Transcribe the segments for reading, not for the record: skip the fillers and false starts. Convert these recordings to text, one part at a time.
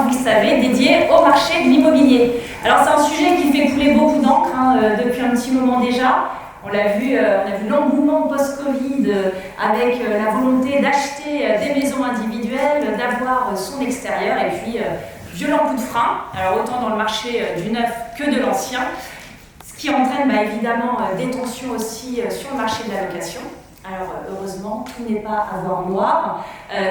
vous le savez, dédié au marché de l'immobilier. Alors c'est un sujet qui fait couler beaucoup d'encre depuis un petit moment déjà. On a vu l'engouement post-Covid avec la volonté d'acheter des maisons individuelles, d'avoir son extérieur et puis violent coup de frein, alors autant dans le marché du neuf que de l'ancien, ce qui entraîne évidemment des tensions aussi sur le marché de la location. Alors heureusement, tout n'est pas à voir noir.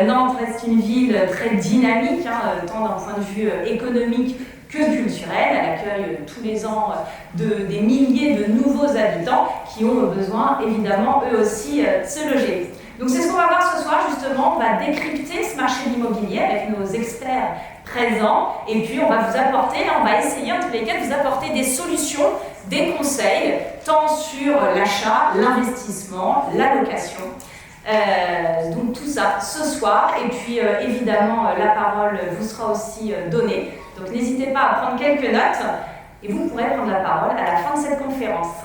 Nantes reste une ville très dynamique, tant d'un point de vue économique que culturel. Elle accueille tous les ans des milliers de nouveaux habitants qui ont besoin, évidemment, eux aussi, de se loger. Donc c'est ce qu'on va voir ce soir, justement. On va décrypter ce marché de l'immobilier avec nos experts présents. Et puis on va vous apporter, on va essayer en tous les cas de vous apporter des solutions, des conseils, tant sur l'achat, l'investissement, la location. Donc tout ça ce soir, et puis évidemment la parole vous sera aussi donnée. Donc n'hésitez pas à prendre quelques notes et vous pourrez prendre la parole à la fin de cette conférence.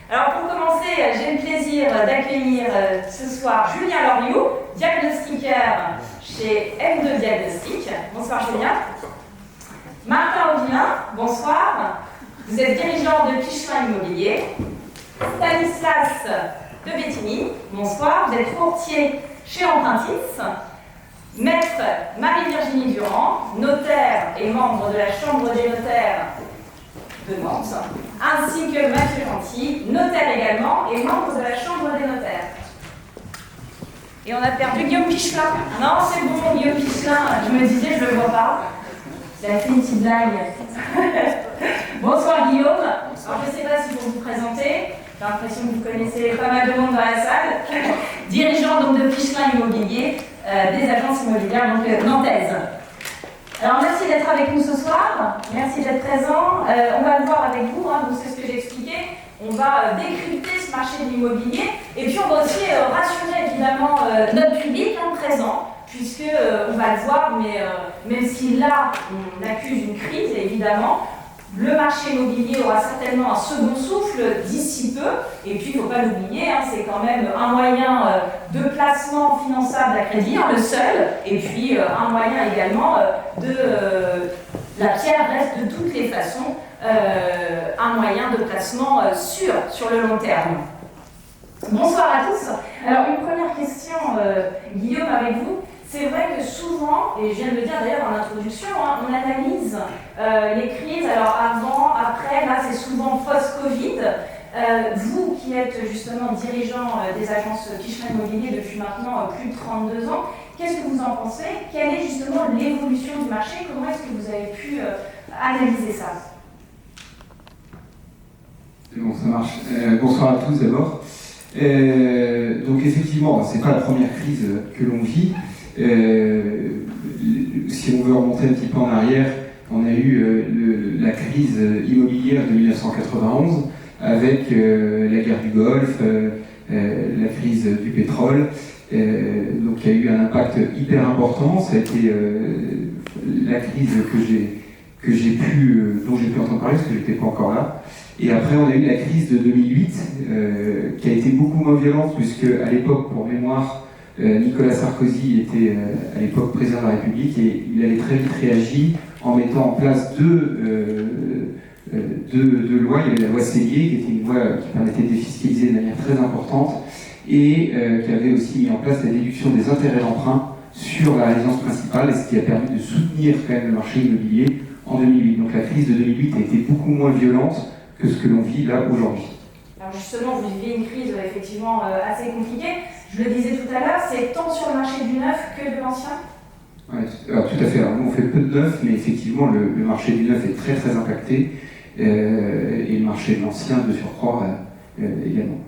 Alors pour commencer, j'ai le plaisir d'accueillir ce soir Julien Loriot, diagnostiqueur chez M2 Diagnostic. Bonsoir Julien. Martin Auvilin, bonsoir. Vous êtes dirigeant de Pichelin Immobilier. Stanislas de Bettini, bonsoir. Vous êtes courtier chez Empruntis. Maître Marie-Virginie Durand, notaire et membre de la Chambre des notaires de Nantes, ainsi que Mathieu Gentil, notaire également et membre de la Chambre des notaires. Et on a perdu Guillaume Pichelin. Non, c'est bon, Guillaume Pichelin, je me disais, je ne le vois pas. Il a fait une petite blague. Bonsoir Guillaume. Alors je ne sais pas si vous vous présenter, j'ai l'impression que vous connaissez pas mal de monde dans la salle. Dirigeant donc de Pichelin Immobilier, des agences immobilières donc nantaises. Alors merci d'être avec nous ce soir, merci d'être présent. On va le voir avec vous, donc c'est ce que j'ai expliqué. On va décrypter ce marché de l'immobilier et puis on va aussi rassurer évidemment notre public présent, puisque on va le voir, mais même si là on accuse une crise évidemment, le marché immobilier aura certainement un second souffle d'ici peu, et puis il ne faut pas l'oublier, c'est quand même un moyen de placement finançable à crédit, le seul, et puis un moyen également la pierre reste de toutes les façons un moyen de placement sûr sur le long terme. Bonsoir à tous. Alors une première question, Guillaume, avec vous. C'est vrai que souvent, et je viens de le dire d'ailleurs en introduction, on analyse les crises, alors avant, après, là c'est souvent post-Covid. Vous qui êtes justement dirigeant des agences Pichelin Immobilier depuis maintenant plus de 32 ans, qu'est-ce que vous en pensez? Quelle est justement l'évolution du marché? Comment est-ce que vous avez pu analyser ça? Bon, ça marche. Bonsoir à tous d'abord. Donc effectivement, c'est pas la première crise que l'on vit. Si on veut remonter un petit peu en arrière, on a eu la crise immobilière de 1991 avec la guerre du Golfe, la crise du pétrole. Donc il y a eu un impact hyper important. Ça a été la crise dont j'ai pu entendre parler parce que j'étais pas encore là. Et après on a eu la crise de 2008 qui a été beaucoup moins violente puisque à l'époque, pour mémoire, Nicolas Sarkozy était à l'époque président de la République et il avait très vite réagi en mettant en place deux lois. Il y avait la loi Séguier, qui était une loi qui permettait de défiscaliser de manière très importante et qui avait aussi mis en place la déduction des intérêts d'emprunt sur la résidence principale, et ce qui a permis de soutenir quand même le marché immobilier en 2008. Donc la crise de 2008 a été beaucoup moins violente que ce que l'on vit là aujourd'hui. Alors justement, vous vivez une crise effectivement assez compliquée. Je le disais tout à l'heure, c'est tant sur le marché du neuf que de l'ancien? Oui, tout à fait. Alors, nous, on fait peu de neuf, mais effectivement, le marché du neuf est très très impacté, et le marché de l'ancien, de surcroît, également.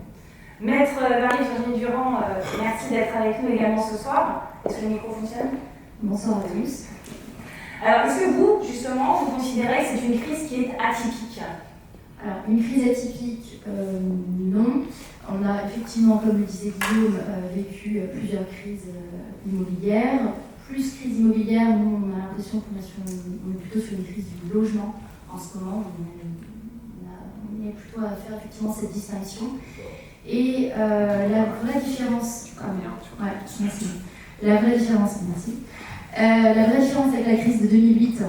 Maître Marie-Virginie Durand, merci d'être avec nous également ce soir. Est-ce que le micro fonctionne? Bonsoir à tous. Alors, est-ce que vous, justement, vous considérez que c'est une crise qui est atypique? Alors, une crise atypique, non. On a effectivement, comme le disait Guillaume, vécu plusieurs crises immobilières. Plus crise immobilière, nous, on a l'impression qu'on est plutôt sur une crise du logement en ce moment. On est plutôt à faire effectivement cette distinction. Et la vraie différence... merci. La vraie différence, merci. La vraie différence avec la crise de 2008,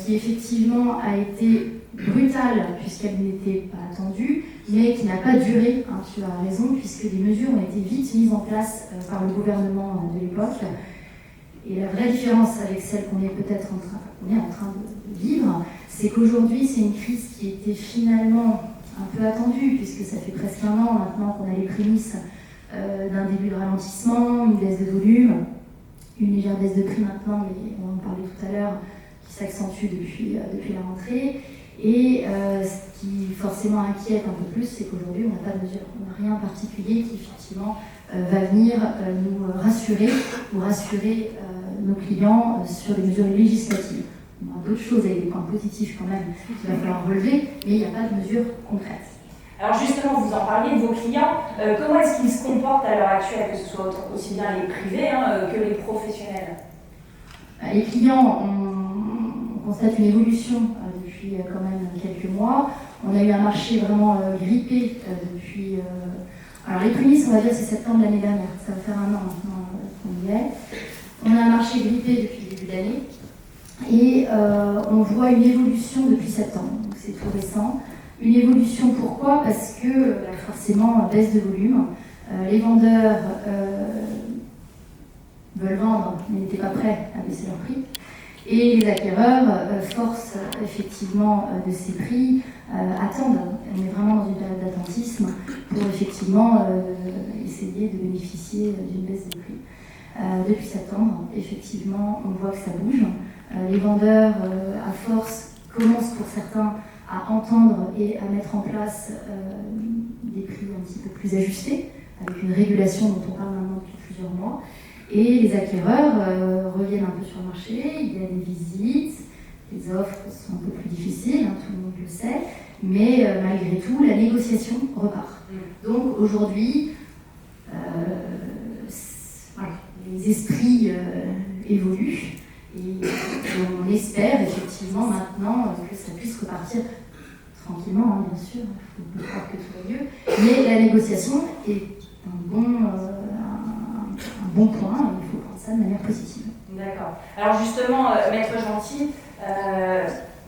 qui effectivement a été brutale puisqu'elle n'était pas attendue, mais qui n'a pas duré, hein, tu as raison, puisque des mesures ont été vite mises en place par le gouvernement de l'époque. Et la vraie différence avec celle qu'on est peut-être en train de vivre, c'est qu'aujourd'hui, c'est une crise qui était finalement un peu attendue, puisque ça fait presque un an maintenant qu'on a les prémices d'un début de ralentissement, une baisse de volume, une légère baisse de prix maintenant, mais on en parlait tout à l'heure, qui s'accentue depuis la rentrée. Et ce qui forcément inquiète un peu plus, c'est qu'aujourd'hui, on n'a pas de mesure. On n'a rien en particulier qui, effectivement, va venir nous rassurer ou rassurer nos clients sur les mesures législatives. On a d'autres choses avec des points positifs quand même qu'il va falloir relever, mais il n'y a pas de mesures concrètes. Alors justement, vous en parliez de vos clients. Comment est-ce qu'ils se comportent à l'heure actuelle, que ce soit aussi bien les privés que les professionnels? Les clients, on constate une évolution depuis quand même quelques mois. On a eu un marché vraiment grippé depuis... Alors les prémices, on va dire, c'est septembre de l'année dernière. Ça va faire un an maintenant qu'on y est. On a un marché grippé depuis le début d'année. Et on voit une évolution depuis septembre. Donc c'est tout récent. Une évolution, pourquoi? Parce que forcément, baisse de volume. Les vendeurs veulent vendre, mais n'étaient pas prêts à baisser leur prix. Et les acquéreurs, force effectivement de ces prix, attendent. On est vraiment dans une période d'attentisme pour effectivement essayer de bénéficier d'une baisse de prix. Depuis septembre, effectivement, on voit que ça bouge. Les vendeurs, à force, commencent pour certains à entendre et à mettre en place des prix un petit peu plus ajustés, avec une régulation dont on parle maintenant depuis plusieurs mois. Et les acquéreurs reviennent un peu sur le marché, il y a des visites, les offres sont un peu plus difficiles, hein, tout le monde le sait, mais malgré tout, la négociation repart. Donc aujourd'hui, voilà, les esprits évoluent. Et on espère effectivement maintenant que ça puisse repartir tranquillement, hein, bien sûr, il faut croire que tout va mieux. Mais la négociation est un bon point, il faut prendre ça de manière positive. D'accord. Alors justement, Maître Gentil,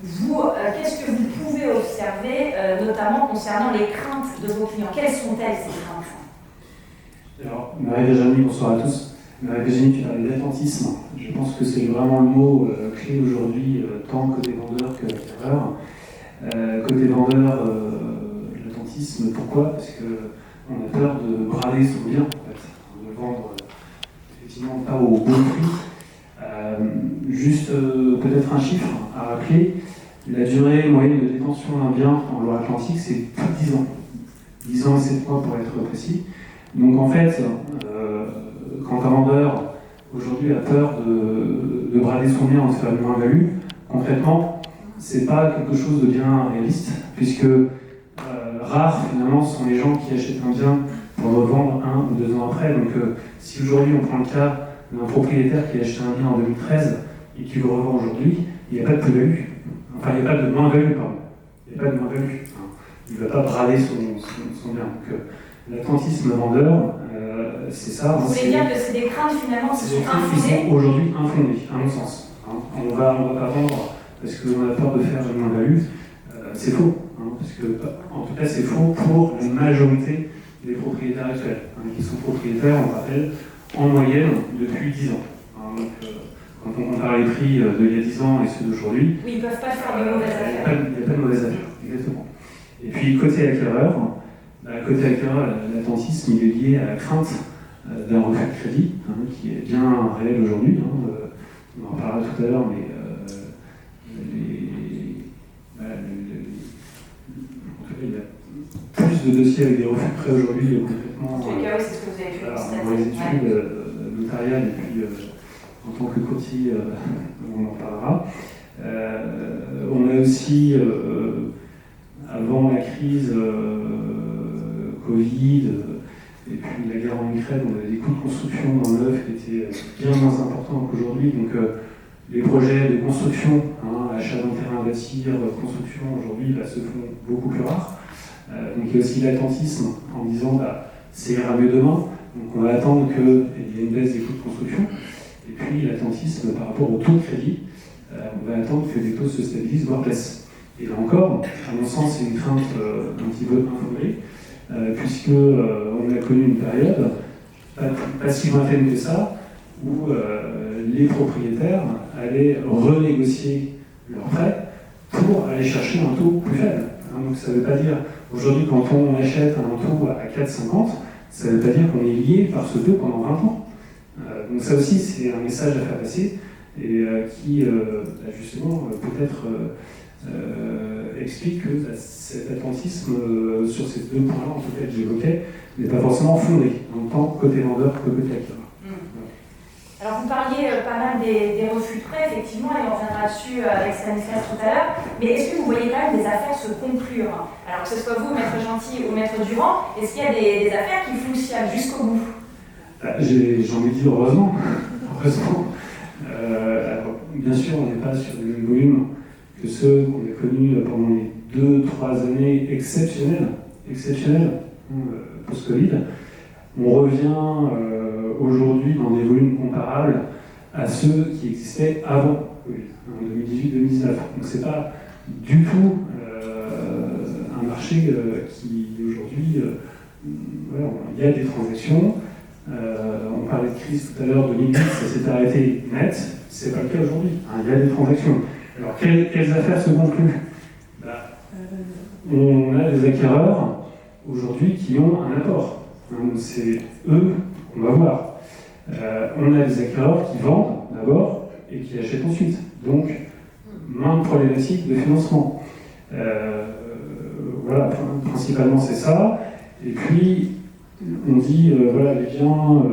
vous, qu'est-ce que vous pouvez observer, notamment concernant les craintes de vos clients? Quelles sont-elles ces craintes? Alors, Marie-Virginie, bonsoir à tous. Marie-Virginie, tu parlais d'attentisme. Je pense que c'est vraiment le mot clé aujourd'hui, tant côté vendeur que acquéreur. Côté vendeur, l'attentisme, pourquoi? Parce qu'on a peur de brader son bien, en fait, de vendre effectivement pas au bon prix. Juste peut-être un chiffre à rappeler, la durée moyenne de détention d'un bien en Loire-Atlantique, c'est plus de 10 ans. 10 ans et 7 mois pour être précis. Donc en fait, quand un vendeur aujourd'hui a peur de brader son bien en se faire une moins-value, concrètement, c'est pas quelque chose de bien réaliste, puisque rares finalement sont les gens qui achètent un bien pour le revendre 1 ou 2 ans après. Donc si aujourd'hui on prend le cas d'un propriétaire qui a acheté un bien en 2013 et qui le revend aujourd'hui, il n'y a pas de plus-value. Enfin, il n'y a pas de moins-value, pardon. Il n'y a pas de moins-value. Il ne va pas brader son bien. Donc l'attentisme vendeur, c'est ça. Vous voulez dire que c'est des craintes finalement qui sont infondées? Qui sont aujourd'hui infondées, à mon sens. On va pas vendre parce qu'on a peur de faire une moins-value. C'est faux. Parce que, en tout cas, c'est faux pour la majorité des propriétaires actuels, qui sont propriétaires, on rappelle, en moyenne depuis 10 ans. Donc, quand on compare les prix d'il y a 10 ans et ceux d'aujourd'hui, oui, ils ne peuvent pas faire de mauvaises affaires. Il n'y a pas de mauvaises affaires, exactement. Et puis, côté acquéreur, l'attentisme il est lié à la crainte d'un refus de crédit, qui est bien réel aujourd'hui. On en parlera tout à l'heure, mais en tout cas, il y a plus de dossiers avec des refus de prêt aujourd'hui, concrètement. En tout cas, oui, c'est ce que vous avez pu constater. Dans les études notariales, et puis en tant que courtier, on en parlera. On a aussi, avant la crise Covid, et puis la guerre en Ukraine, on avait des coûts de construction dans le neuf qui étaient bien moins importants qu'aujourd'hui. Donc les projets de construction, achat d'un terrain à bâtir, construction aujourd'hui, se font beaucoup plus rares. Donc il y a aussi l'attentisme en disant ça ira mieux demain. Donc on va attendre qu'il y ait une baisse des coûts de construction. Et puis l'attentisme par rapport au taux de crédit, on va attendre que les taux se stabilisent, voire baissent. Et là encore, à mon sens, c'est une crainte un petit peu infondée, puisqu'on a connu une période, pas si lointaine que ça, où les propriétaires allaient renégocier leurs prêts pour aller chercher un taux plus faible. Donc ça ne veut pas dire, aujourd'hui quand on achète un taux à 4,50, ça ne veut pas dire qu'on est lié par ce taux pendant 20 ans. Donc ça aussi c'est un message à faire passer et qui justement peut-être explique que cet attentisme sur ces deux points-là, en tout cas que j'évoquais, n'est pas forcément fondé, en tant que côté vendeur que côté acquéreur. Alors vous parliez pas mal des refus de prêt, effectivement, et on reviendra dessus avec Stanislas tout à l'heure, mais est-ce que vous voyez quand même des affaires se conclure? Alors que ce soit vous, Maître Gentil ou Maître Durand, est-ce qu'il y a des affaires qui fonctionnent jusqu'au bout? J'en ai dit heureusement. Heureusement. Alors, bien sûr, on n'est pas sur le même volume que ceux qu'on a connus pendant les 2-3 années exceptionnelles post-Covid. On revient aujourd'hui dans des volumes comparables à ceux qui existaient avant Covid, en 2018-2019. Donc c'est pas du tout un marché qui aujourd'hui, voilà, il y a des transactions. On parlait de crise tout à l'heure, 2008, ça s'est arrêté net, c'est pas le cas aujourd'hui. Il y a des transactions. Alors quelles affaires se concluent? On a des acquéreurs aujourd'hui qui ont un apport. C'est eux qu'on va voir. On a des acquéreurs qui vendent d'abord et qui achètent ensuite. Donc, maintes problématiques de financement. Voilà, principalement c'est ça. Et puis, on dit, voilà, les biens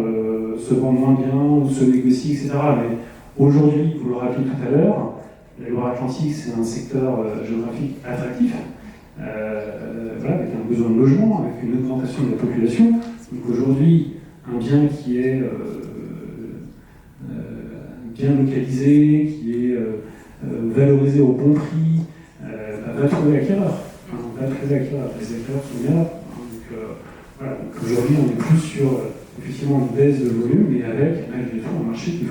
se vendent moins bien ou se négocient, etc. Mais aujourd'hui, vous l'aurez appris tout à l'heure, la Loire-Atlantique, c'est un secteur géographique attractif, voilà, avec un besoin de logement, avec une augmentation de la population. Donc aujourd'hui, un bien qui est bien localisé, qui est valorisé au bon prix, va trouver l'acquéreur. Les acquéreurs sont bien là. Voilà, donc aujourd'hui, on est plus sur effectivement une baisse de volume, mais avec malgré tout un marché qui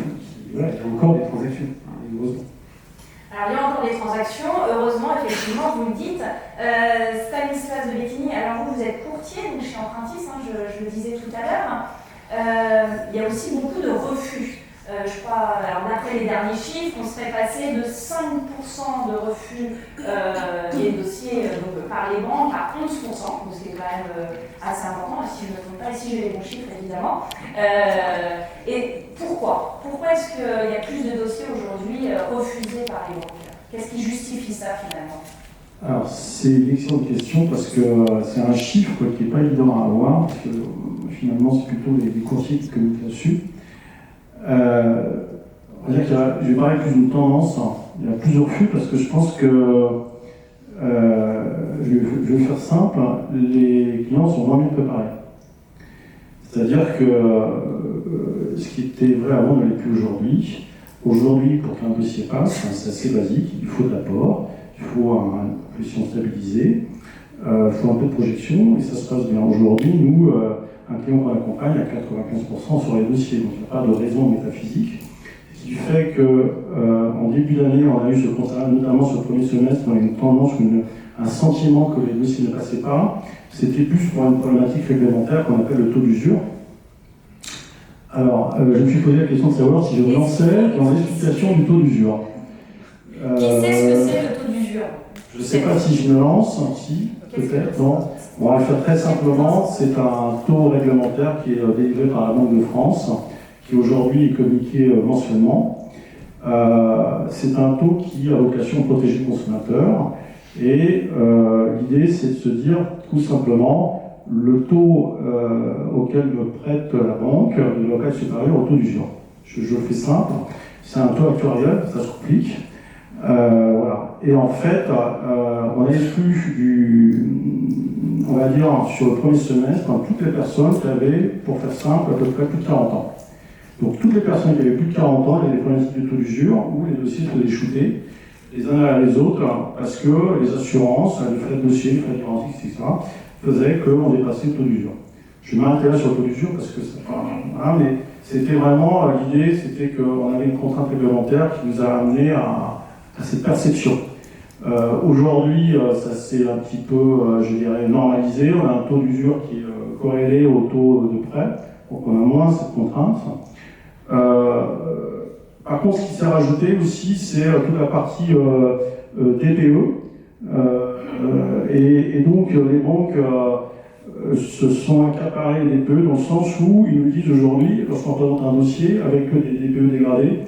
voilà, il y a encore des transactions, heureusement. Alors il y a encore des transactions, heureusement, effectivement, vous le dites. Stanislas de Bétigny, alors vous êtes courtier, donc chez Empruntis, je le disais tout à l'heure. Il y a aussi beaucoup de refus. Je crois, alors d'après les derniers chiffres, on serait passé de 5% de refus des dossiers par les banques à 11%, donc c'est quand même assez important, si je ne me trompe pas, et si j'ai les bons chiffres évidemment. Et pourquoi? Pourquoi est-ce qu'il y a plus de dossiers aujourd'hui refusés par les banques? Qu'est-ce qui justifie ça finalement? Alors c'est une excellente question parce que c'est un chiffre qui n'est pas évident à avoir, parce que finalement c'est plutôt les courtiers qui communiquent là-dessus. On va dire je vais parler plus d'une tendance, il y a plusieurs refus parce que je pense que, je vais faire simple, les clients sont moins bien préparés. C'est-à-dire que ce qui était vrai avant ne l'est plus aujourd'hui. Aujourd'hui, pour qu'un dossier passe, c'est assez basique, il faut de l'apport, il faut une position stabilisée, il faut un peu de projection et ça se passe bien. Aujourd'hui, nous, un client qu'on accompagne à 95% sur les dossiers, donc il n'y a pas de raison métaphysique. Ce qui fait qu'en début d'année, on a eu ce constat, notamment sur le premier semestre, on a eu une tendance, un sentiment que les dossiers ne passaient pas. C'était plus pour une problématique réglementaire qu'on appelle le taux d'usure. Alors, je me suis posé la question de savoir si je me lançais dans l'explication du taux d'usure. Qui sait ce que c'est le taux d'usure? Je ne sais pas si je me lance, si, peut-être, non. On va le faire très simplement, c'est un taux réglementaire qui est délivré par la Banque de France, qui aujourd'hui est communiqué mensuellement. C'est un taux qui a vocation à protéger le consommateur, et l'idée c'est de se dire tout simplement le taux auquel me prête la banque ne doit pas être supérieur au taux d'usure. Je fais simple, c'est un taux actuariel, ça se complique. Voilà. Et en fait, on a exclu on va dire, sur le premier semestre, toutes les personnes qui avaient, pour faire simple, à peu près plus de 40 ans. Donc toutes les personnes qui avaient plus de 40 ans, il y avait des problématiques de taux d'usure où les dossiers se faisaient shooter les uns à les autres parce que les assurances, les frais de dossier, les frais de garantie, etc., faisaient qu'on dépassait le taux d'usure. Je vais m'arrêter là sur le taux d'usure parce que c'est pas... Voilà, mais c'était vraiment, l'idée, c'était qu'on avait une contrainte réglementaire qui nous a amené à cette perception. Aujourd'hui, ça s'est un petit peu, je dirais, normalisé. On a un taux d'usure qui est corrélé au taux de prêt, donc on a moins cette contrainte. Par contre, ce qui s'est rajouté aussi, c'est toute la partie DPE. Et donc, les banques se sont accaparées les DPE dans le sens où ils nous disent aujourd'hui, lorsqu'on présente un dossier avec des DPE dégradés,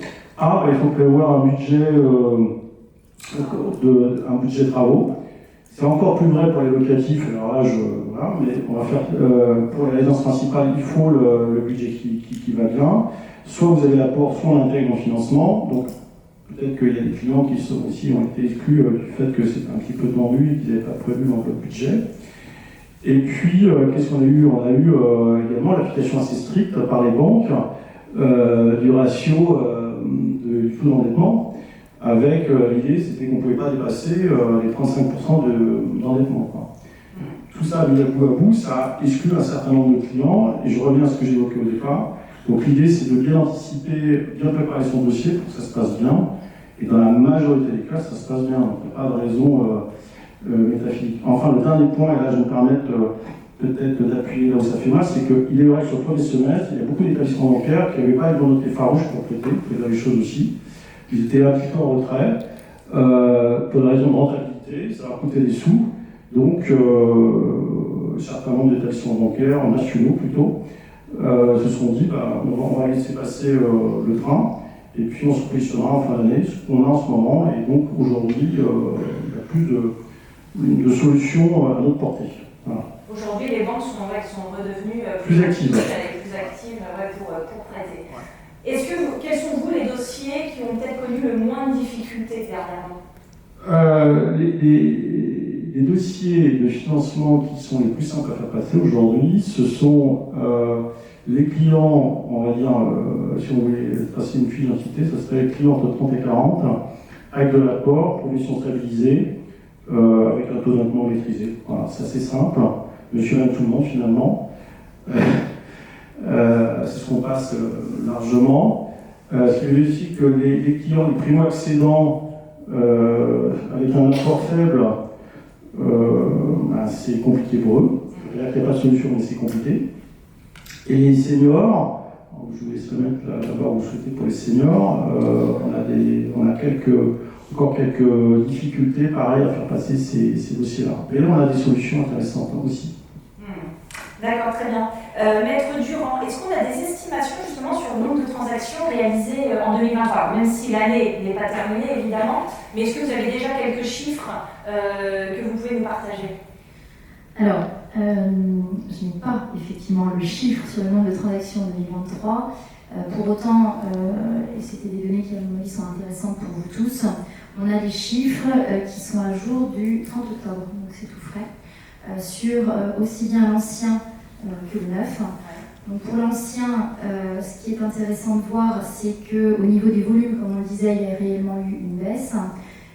il faut prévoir un budget travaux. C'est encore plus vrai pour les locatifs, alors là, voilà, mais on va faire, pour les résidences principales, il faut le budget qui va bien. Soit vous avez l'apport, soit on intègre en financement. Donc peut-être qu'il y a des clients qui ont été exclus du fait que c'est un petit peu tendu et qu'ils n'avaient pas prévu dans le budget. Et puis, qu'est-ce qu'on a eu? On a eu également l'application assez stricte par les banques du ratio du taux d'endettement, avec l'idée, c'était qu'on ne pouvait pas dépasser les 35% d'endettement. Tout ça, mis à bout, ça exclut un certain nombre de clients, et je reviens à ce que j'évoquais au départ. Donc l'idée, c'est de bien anticiper, bien préparer son dossier pour que ça se passe bien, et dans la majorité des cas, ça se passe bien, donc il n'y a pas de raison métaphysique. Enfin, le dernier point, et là je vais me permettre peut-être d'appuyer là où ça fait mal, c'est qu'il est vrai que sur le premier semestre, il y a beaucoup d'établissements bancaires qui n'avaient pas une volonté farouche pour prêter, il y a des choses aussi. Ils étaient un petit peu en retrait, pour des raisons de rentabilité, ça leur coûtait des sous, donc un certain nombre d'établissements bancaires, nationaux plutôt, se sont dit on va laisser passer le train, et puis on se positionnera en fin d'année, ce qu'on a en ce moment, et donc aujourd'hui, il y a plus de solutions à notre portée. Voilà. Aujourd'hui, les banques sont redevenues plus actives pour prêter. Quels sont, vous, les dossiers qui ont peut-être connu le moins de difficultés dernièrement? Les dossiers de financement qui sont les plus simples à faire passer aujourd'hui, ce sont les clients, on va dire, si on voulait passer une fiche d'identité, ça serait les clients entre 30 et 40, avec de l'apport, provision stabilisée, avec un taux d'endettement maîtrisé. Voilà, c'est assez simple. Monsieur aime tout le monde finalement. C'est ce qu'on passe largement. Ce qui veut dire aussi que les clients, les primo-accédants, avec un apport faible, c'est compliqué pour eux. C'est-à-dire qu'il n'y a pas de solution, mais c'est compliqué. Et les seniors, je vous laisse le mettre là-bas où vous souhaitez pour les seniors, on a encore quelques difficultés pareil à faire passer ces dossiers-là. Mais là, on a des solutions intéressantes aussi. D'accord, très bien. Maître Durand, est-ce qu'on a des estimations justement sur le nombre de transactions réalisées en 2023? Même si l'année n'est pas terminée, évidemment, mais est-ce que vous avez déjà quelques chiffres que vous pouvez nous partager? Alors, je n'ai pas effectivement le chiffre sur le nombre de transactions en 2023. Pour autant, et c'était des données qui à mon avis sont intéressantes pour vous tous, on a des chiffres qui sont à jour du 30 octobre, donc c'est tout frais. Sur aussi bien l'ancien que le neuf. Donc pour l'ancien, ce qui est intéressant de voir, c'est qu'au niveau des volumes, comme on le disait, il y a réellement eu une baisse.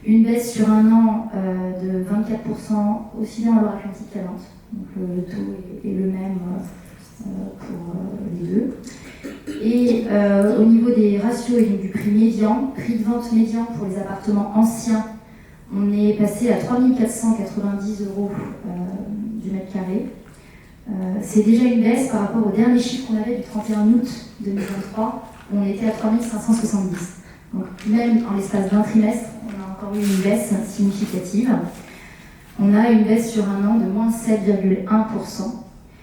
Une baisse sur un an de 24%, aussi bien en Loire-Atlantique qu'à Nantes. Donc le taux est le même pour les deux. Et au niveau des ratios et donc du prix médian, prix de vente médian pour les appartements anciens, on est passé à 3 490 € du mètre carré. C'est déjà une baisse par rapport au dernier chiffre qu'on avait du 31 août 2023, où on était à 3 570. Donc même en l'espace d'un trimestre, on a encore eu une baisse significative. On a une baisse sur un an de moins 7,1%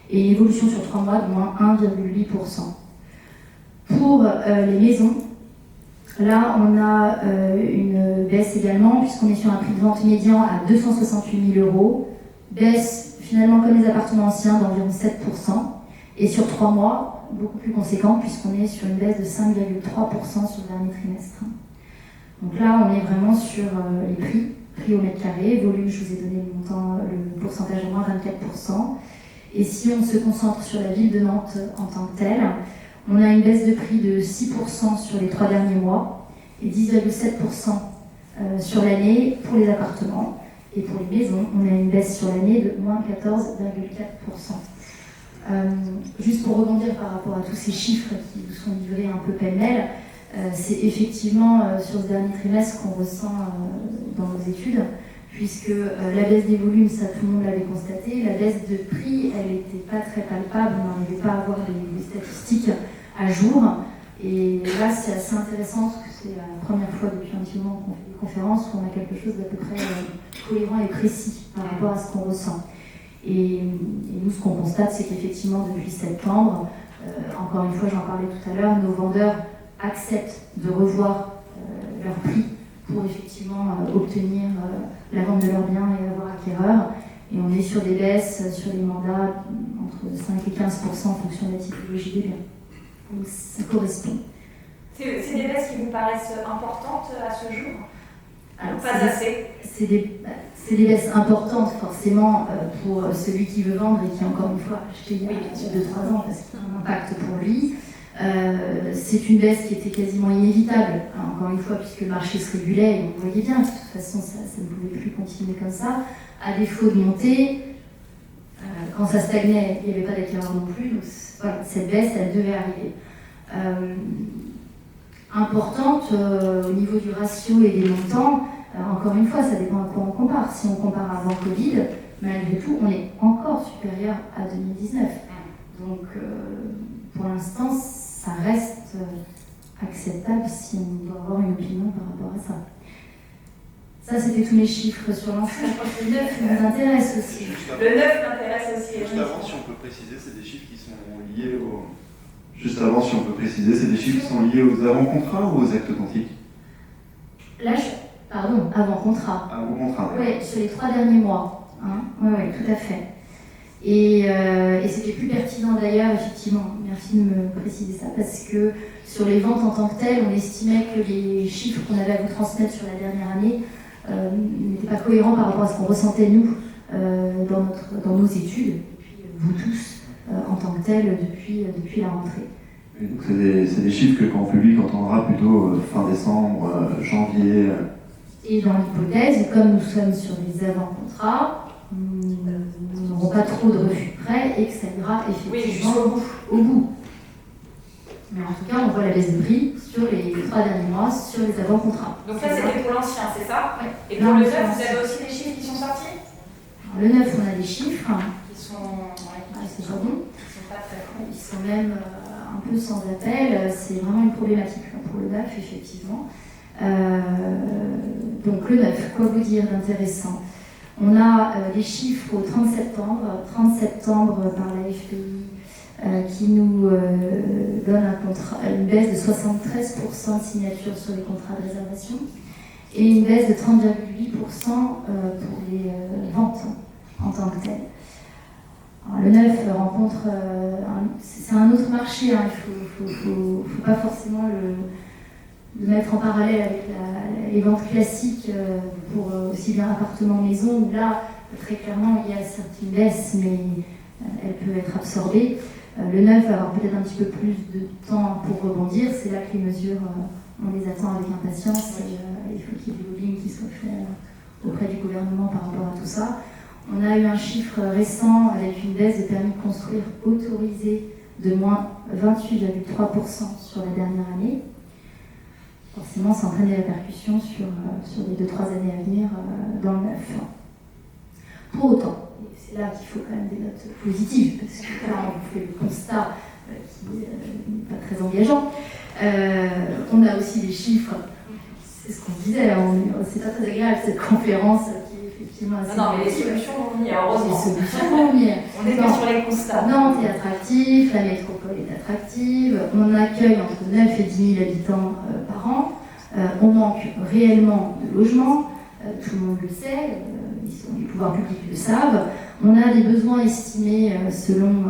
et une évolution sur 3 mois de moins 1,8%. Pour les maisons, là, on a une baisse également, puisqu'on est sur un prix de vente médian à 268 000 €. Baisse, finalement, comme les appartements anciens, d'environ 7%. Et sur 3 mois, beaucoup plus conséquent, puisqu'on est sur une baisse de 5,3% sur le dernier trimestre. Donc là, on est vraiment sur les prix au mètre carré. Volume, je vous ai donné le montant, le pourcentage de moins 24%. Et si on se concentre sur la ville de Nantes en tant que telle, on a une baisse de prix de 6% sur les 3 derniers mois et 10,7% sur l'année pour les appartements. Et pour les maisons, on a une baisse sur l'année de moins 14,4%. Juste pour rebondir par rapport à tous ces chiffres qui vous sont livrés un peu pêle-mêle, c'est effectivement sur ce dernier trimestre qu'on ressent dans nos études, puisque la baisse des volumes, ça tout le monde l'avait constaté, la baisse de prix, elle n'était pas très palpable, on n'arrivait pas à avoir des statistiques à jour. Et là, c'est assez intéressant parce que c'est la première fois depuis un petit moment qu'on fait des conférences où on a quelque chose d'à peu près cohérent et précis par rapport à ce qu'on ressent. Et nous, ce qu'on constate, c'est qu'effectivement, depuis septembre, encore une fois, j'en parlais tout à l'heure, nos vendeurs acceptent de revoir leur prix pour effectivement obtenir la vente de leurs biens et avoir acquéreur. Et on est sur des baisses sur les mandats entre 5 et 15% en fonction de la typologie des biens. Donc ça correspond. C'est des baisses qui vous paraissent importantes à ce jour? Alors, pas assez. C'est des baisses importantes forcément pour celui qui veut vendre et qui, encore une fois, a acheté il y a 2-3 ans parce qu'il y a un impact pour lui. C'est une baisse qui était quasiment inévitable, hein, encore une fois, puisque le marché se régulait et on voyait bien que de toute façon ça ne pouvait plus continuer comme ça. À défaut de monter, quand ça stagnait, il n'y avait pas d'acquéreur non plus, donc voilà, cette baisse, elle devait arriver. Importante au niveau du ratio et des montants, encore une fois, ça dépend à quoi on compare. Si on compare avant Covid, malgré tout, on est encore supérieur à 2019. Donc, pour l'instant, ça reste acceptable si on doit avoir une opinion par rapport à ça. Ça, c'était tous mes chiffres sur l'ensemble. Je crois que le 9 nous intéresse aussi. Le 9 m'intéresse aussi. Juste avant, si on peut préciser, c'est des chiffres qui sont liés aux... Juste avant, si on peut préciser, c'est des chiffres qui sont liés aux avant-contrats ou aux actes authentiques? Là, pardon, avant-contrat. Avant-contrat. Oui, sur les 3 derniers mois. Hein. Oui, tout à fait. Et c'était plus pertinent d'ailleurs, effectivement, merci de me préciser ça, parce que sur les ventes en tant que telles, on estimait que les chiffres qu'on avait à vous transmettre sur la dernière année n'étaient pas cohérents par rapport à ce qu'on ressentait nous dans nos études, et puis vous tous en tant que tels depuis la rentrée. Et donc c'est des chiffres que quand le public entendra plutôt fin décembre, janvier. Et dans l'hypothèse, comme nous sommes sur des avant-contrats, nous n'aurons pas trop de refus de prêt et que ça ira effectivement au bout. Mais en tout cas, on voit la baisse de prix sur les 3 derniers mois, sur les avant-contrats. Donc ça, c'était pour l'ancien, c'est ça? Ouais. Et pour le 9, vous avez aussi des chiffres qui sont sortis? Alors, le 9, on a des chiffres. Qui sont... c'est pas bon. Ils sont pas très bons. Ils sont même un peu sans appel. C'est vraiment une problématique pour le 9, effectivement. Donc le 9, quoi vous dire d'intéressant? On a des chiffres au 30 septembre par la FPI qui nous donne une baisse de 73% de signatures sur les contrats de réservation et une baisse de 30,8% pour les ventes en tant que telles. Alors, le 9 rencontre, c'est un autre marché, hein, il ne faut pas forcément le mettre en parallèle avec les ventes classiques pour aussi bien appartement-maison, où là, très clairement, il y a certaines baisses, mais elle peut être absorbée. Le 9 va avoir peut-être un petit peu plus de temps pour rebondir, c'est là que les mesures, on les attend avec impatience, et il faut qu'il y ait du lobbying qui soit fait auprès du gouvernement par rapport à tout ça. On a eu un chiffre récent avec une baisse de permis de construire autorisé de moins 28,3% sur la dernière année. Forcément, ça entraîne des répercussions sur les 2-3 années à venir dans le 9. Pour autant, et c'est là qu'il faut quand même des notes positives, parce que là, on fait le constat qui n'est pas très engageant. On a aussi des chiffres, c'est ce qu'on disait, c'est pas très agréable cette conférence qui est effectivement assez... Non, mais les solutions vont venir, heureusement. Les solutions vont venir. On est pas sur les constats. Nantes est attractif, la métropole est attractive, on accueille entre 9 et 10 000 habitants par an, on manque réellement de logements, tout le monde le sait, les pouvoirs publics le savent, on a des besoins estimés selon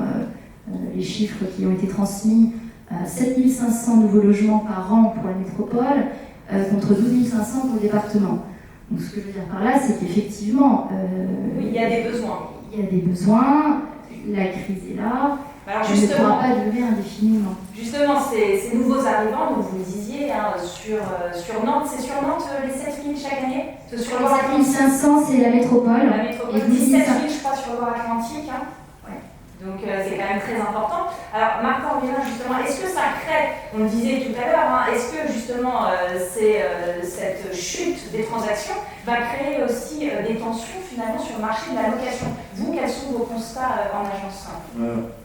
les chiffres qui ont été transmis à 7 500 nouveaux logements par an pour la métropole, contre 12 500 pour le département. Donc ce que je veux dire par là, c'est qu'effectivement, oui, il y a des besoins. Il y a des besoins, la crise est là, alors elle ne pourra pas durer indéfiniment. Justement, ces nouveaux arrivants, donc vous le disiez, hein, sur Nantes, c'est sur Nantes les 7 000 chaque année? Sur les 7 500, c'est la métropole. La métropole, 17 000 je crois sur Loire-Atlantique. Hein. Ouais. Donc c'est quand même très important. Alors Martin Orvillin, justement, est-ce que ça crée, on le disait tout à l'heure, hein, est-ce que justement cette chute des transactions va créer aussi des tensions finalement sur le marché de la location? Vous, quels sont vos constats en agence?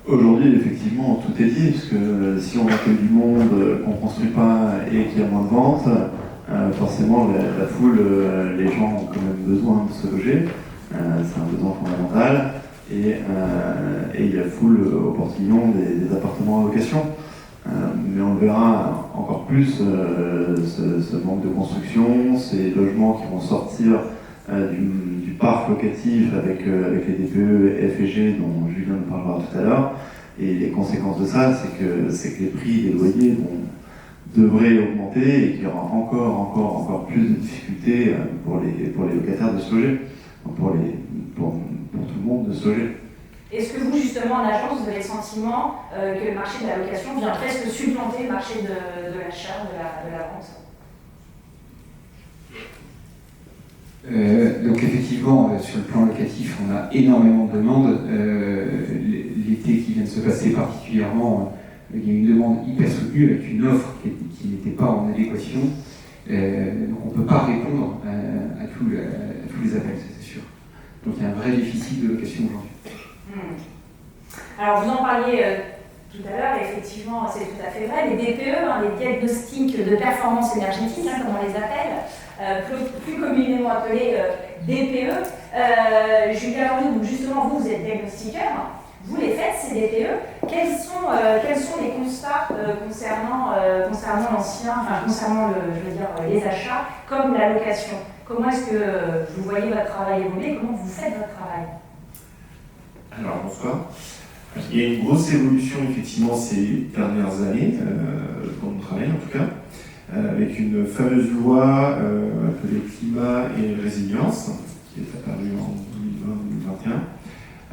Aujourd'hui, effectivement, tout est dit, parce que si on accueille du monde, qu'on ne construit pas et qu'il y a moins de ventes, forcément la foule, les gens ont quand même besoin de se loger, c'est un besoin fondamental. Et il y a foule au portillon des appartements en location. Mais on verra encore plus ce manque de construction, ces logements qui vont sortir du parc locatif avec les DPE, F et G dont Julien nous parlera tout à l'heure. Et les conséquences de ça, c'est que les prix des loyers devraient augmenter et qu'il y aura encore plus de difficultés pour les locataires de se loger, pour tout le monde de se loger. Est-ce que vous, justement, en agence, vous avez le sentiment que le marché de la location vient presque supplanter le marché de l'achat, de la vente? Donc effectivement, sur le plan locatif, on a énormément de demandes. L'été qui vient de se passer particulièrement, il y a une demande hyper soutenue avec une offre qui n'était pas en adéquation. Donc on ne peut pas répondre à tous les appels, c'est sûr. Donc il y a un vrai déficit de location aujourd'hui. Alors vous en parliez tout à l'heure, effectivement c'est tout à fait vrai, les DPE, les diagnostics de performance énergétique, comme on les appelle, plus communément appelés DPE. Julien Lordoux, donc justement vous êtes diagnostiqueur, vous les faites ces DPE, quels sont les constats concernant les achats comme la location? Comment est-ce que vous voyez votre travail évoluer? Comment vous faites votre travail? Alors bonsoir. Il y a une grosse évolution effectivement ces dernières années, dans mon travail en tout cas, avec une fameuse loi appelée Climat et Résilience, qui est apparue en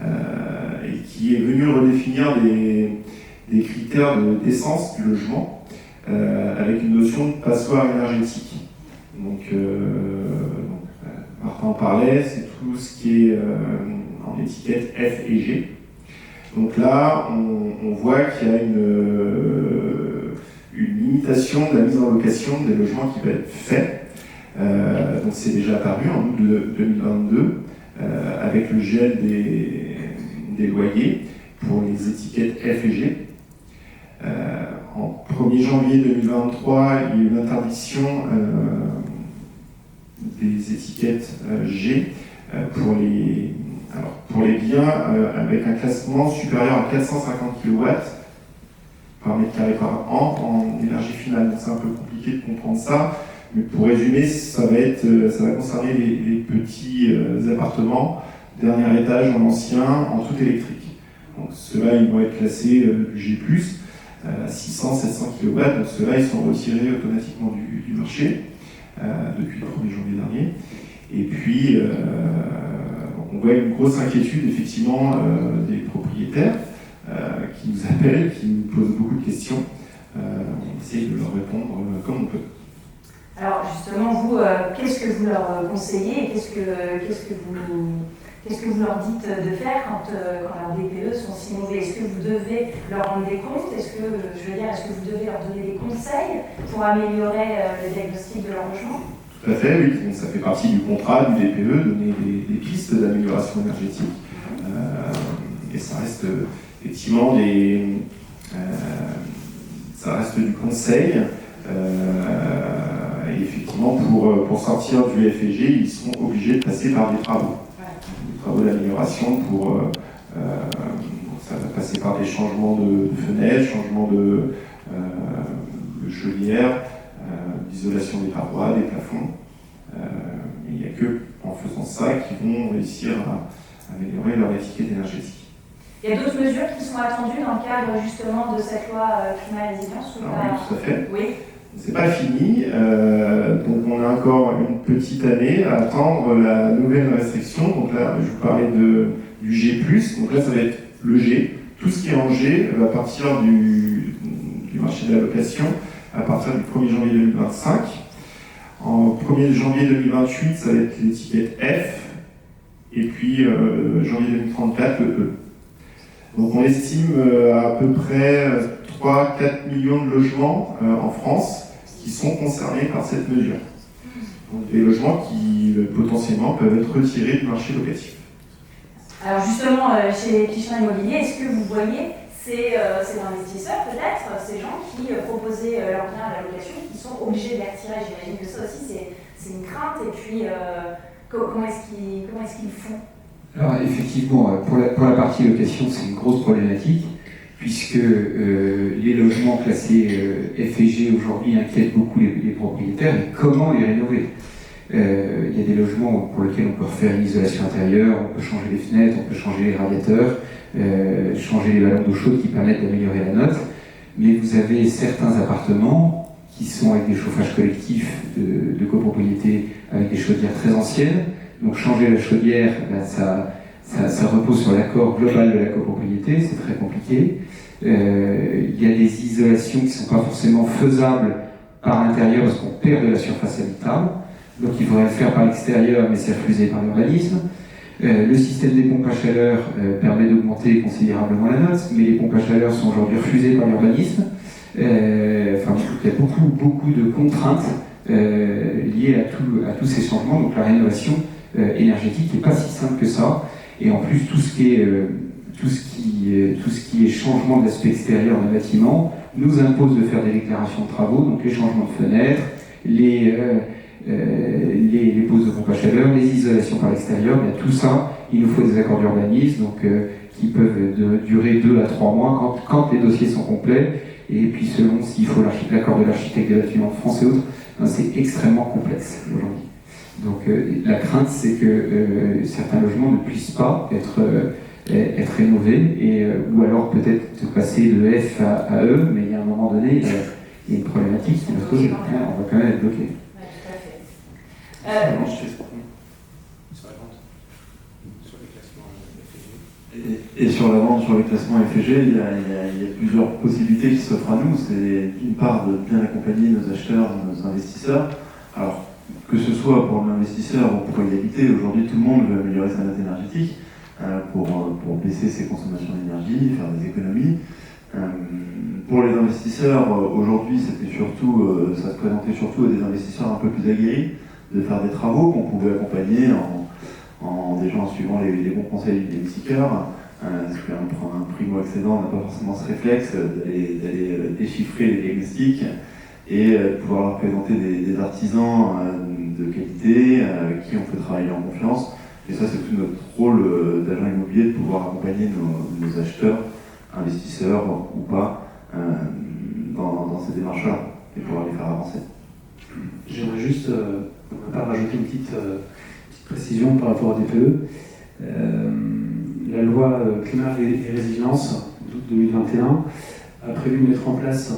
2020-2021, et qui est venue redéfinir des critères de décence du logement, avec une notion de passoire énergétique. Donc Martin en parlait, c'est tout ce qui est en étiquette F et G. Donc là, on voit qu'il y a une limitation de la mise en location des logements qui va être fait. Donc c'est déjà apparu en août 2022 avec le gel des loyers pour les étiquettes F et G. En 1er janvier 2023, il y a eu l'interdiction des étiquettes G pour les biens avec un classement supérieur à 450 kW par mètre carré par an en énergie finale. Donc c'est un peu compliqué de comprendre ça, mais pour résumer, ça va concerner les petits appartements, dernier étage en ancien, en tout électrique. Donc ceux-là, ils vont être classés G+, à 600-700 kW, donc ceux-là, ils sont retirés automatiquement du marché depuis le 1er janvier dernier. Et puis, on voit une grosse inquiétude effectivement des propriétaires qui nous appellent, qui nous posent beaucoup de questions. On essaie de leur répondre comme on peut. Alors justement, vous, qu'est-ce que vous leur conseillez et qu'est-ce que vous leur dites de faire quand leurs DPE sont si mauvais? Est-ce que vous devez leur rendre des comptes? Est-ce que vous devez leur donner des conseils pour améliorer le diagnostic de leur logement? Tout à fait, oui. Donc, ça fait partie du contrat du DPE, donner des pistes d'amélioration énergétique. Et ça reste effectivement ça reste du conseil. Et effectivement, pour sortir du F et G, ils sont obligés de passer par des travaux. Des travaux d'amélioration ça va passer par des changements de fenêtres, changements de chaudière, d'isolation des parois, des plafonds. Il n'y a que en faisant ça qu'ils vont réussir à améliorer leur étiquette énergétique. Il y a d'autres mesures qui sont attendues dans le cadre justement de cette loi climat et résilience ou pas? Oui, tout à fait. Oui. C'est pas fini, donc on a encore une petite année à attendre la nouvelle restriction. Donc là, je vous parlais du G+, donc là ça va être le G. Tout ce qui est en G va partir du marché de la location à partir du 1er janvier 2025. En 1er janvier 2028, ça va être l'étiquette F, et puis janvier 2034, le E. Donc on estime à peu près 3-4 millions de logements en France qui sont concernés par cette mesure. Donc des logements qui potentiellement peuvent être retirés du marché locatif. Alors justement, chez Clichin Immobilier, est-ce que vous voyez ces investisseurs peut-être, ces gens qui proposaient leurs biens à la location, qui sont obligés de les retirer? J'imagine que ça aussi c'est une crainte, et puis comment est-ce qu'ils font? Alors effectivement, pour la partie location, c'est une grosse problématique, puisque les logements classés F et G aujourd'hui inquiètent beaucoup les propriétaires, et comment les rénover? Il y a des logements pour lesquels on peut refaire une isolation intérieure, on peut changer les fenêtres, on peut changer les radiateurs, changer les ballons d'eau chaude qui permettent d'améliorer la note, mais vous avez certains appartements qui sont avec des chauffages collectifs de copropriété avec des chaudières très anciennes. Donc changer la chaudière, ça repose sur l'accord global de la copropriété, c'est très compliqué. Il y a des isolations qui ne sont pas forcément faisables par l'intérieur parce qu'on perd de la surface habitable. Donc il faudrait le faire par l'extérieur, mais c'est refusé par l'urbanisme. Le système des pompes à chaleur permet d'augmenter considérablement la note, mais les pompes à chaleur sont aujourd'hui refusées par l'urbanisme. Il y a beaucoup de contraintes liées à tous ces changements. Donc la rénovation énergétique n'est pas si simple que ça. Et en plus, tout ce qui est changement de l'aspect extérieur d'un bâtiment nous impose de faire des déclarations de travaux, donc les changements de fenêtres, les poses de pompes à chaleur, les isolations par l'extérieur, bien tout ça, il nous faut des accords d'urbanisme qui peuvent durer 2 à 3 mois quand les dossiers sont complets, et puis selon s'il faut l'accord de l'architecte des bâtiments de France et autres, c'est extrêmement complexe aujourd'hui. Donc la crainte, c'est que certains logements ne puissent pas être rénovés, ou alors peut-être passer de F à E, mais il y a un moment donné, il y a une problématique qui nous pose, on va quand même être bloqué. Et sur la vente, sur les classements FG, il y a plusieurs possibilités qui s'offrent à nous. C'est d'une part de bien accompagner nos acheteurs, nos investisseurs. Alors, que ce soit pour l'investisseur ou pour y habiter, aujourd'hui tout le monde veut améliorer sa note énergétique pour baisser ses consommations d'énergie, faire des économies. Pour les investisseurs, aujourd'hui, ça se présentait surtout à des investisseurs un peu plus aguerris, de faire des travaux qu'on pouvait accompagner déjà en suivant les bons conseils du diagnostiqueur. Parce qu'un primo-accédant n'a pas forcément ce réflexe d'aller déchiffrer les diagnostics et de pouvoir leur présenter des artisans de qualité avec qui on peut travailler en confiance. Et ça, c'est tout notre rôle d'agent immobilier, de pouvoir accompagner nos acheteurs, investisseurs ou pas, dans ces démarches-là et pouvoir les faire avancer. J'aimerais juste rajouter une petite précision par rapport à DPE. La loi climat et résilience d'août 2021 a prévu de mettre en place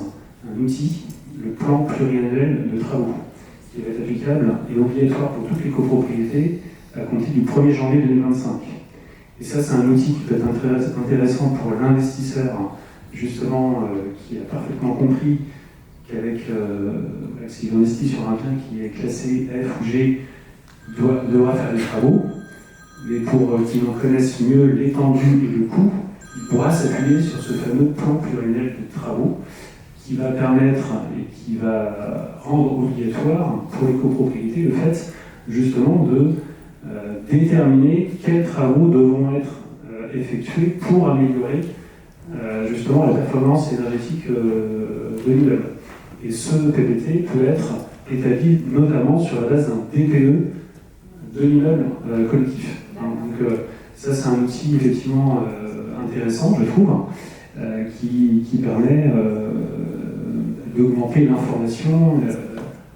un outil, le plan pluriannuel de travaux, qui va être applicable et obligatoire pour toutes les copropriétés à compter du 1er janvier 2025. Et ça, c'est un outil qui peut être intéressant pour l'investisseur, justement, qui a parfaitement compris qu'avec s'il investit sur un bien qui est classé F ou G, devra faire des travaux, mais pour qu'il en connaisse mieux l'étendue et le coût, il pourra s'appuyer sur ce fameux plan pluriannuel de travaux qui va permettre et qui va rendre obligatoire pour les copropriétés le fait justement de déterminer quels travaux devront être effectués pour améliorer justement la performance énergétique de l'immeuble. Et ce PPT peut être établi notamment sur la base d'un DPE de l'immeuble collectif. Donc ça, c'est un outil effectivement intéressant, je trouve, qui permet d'augmenter l'information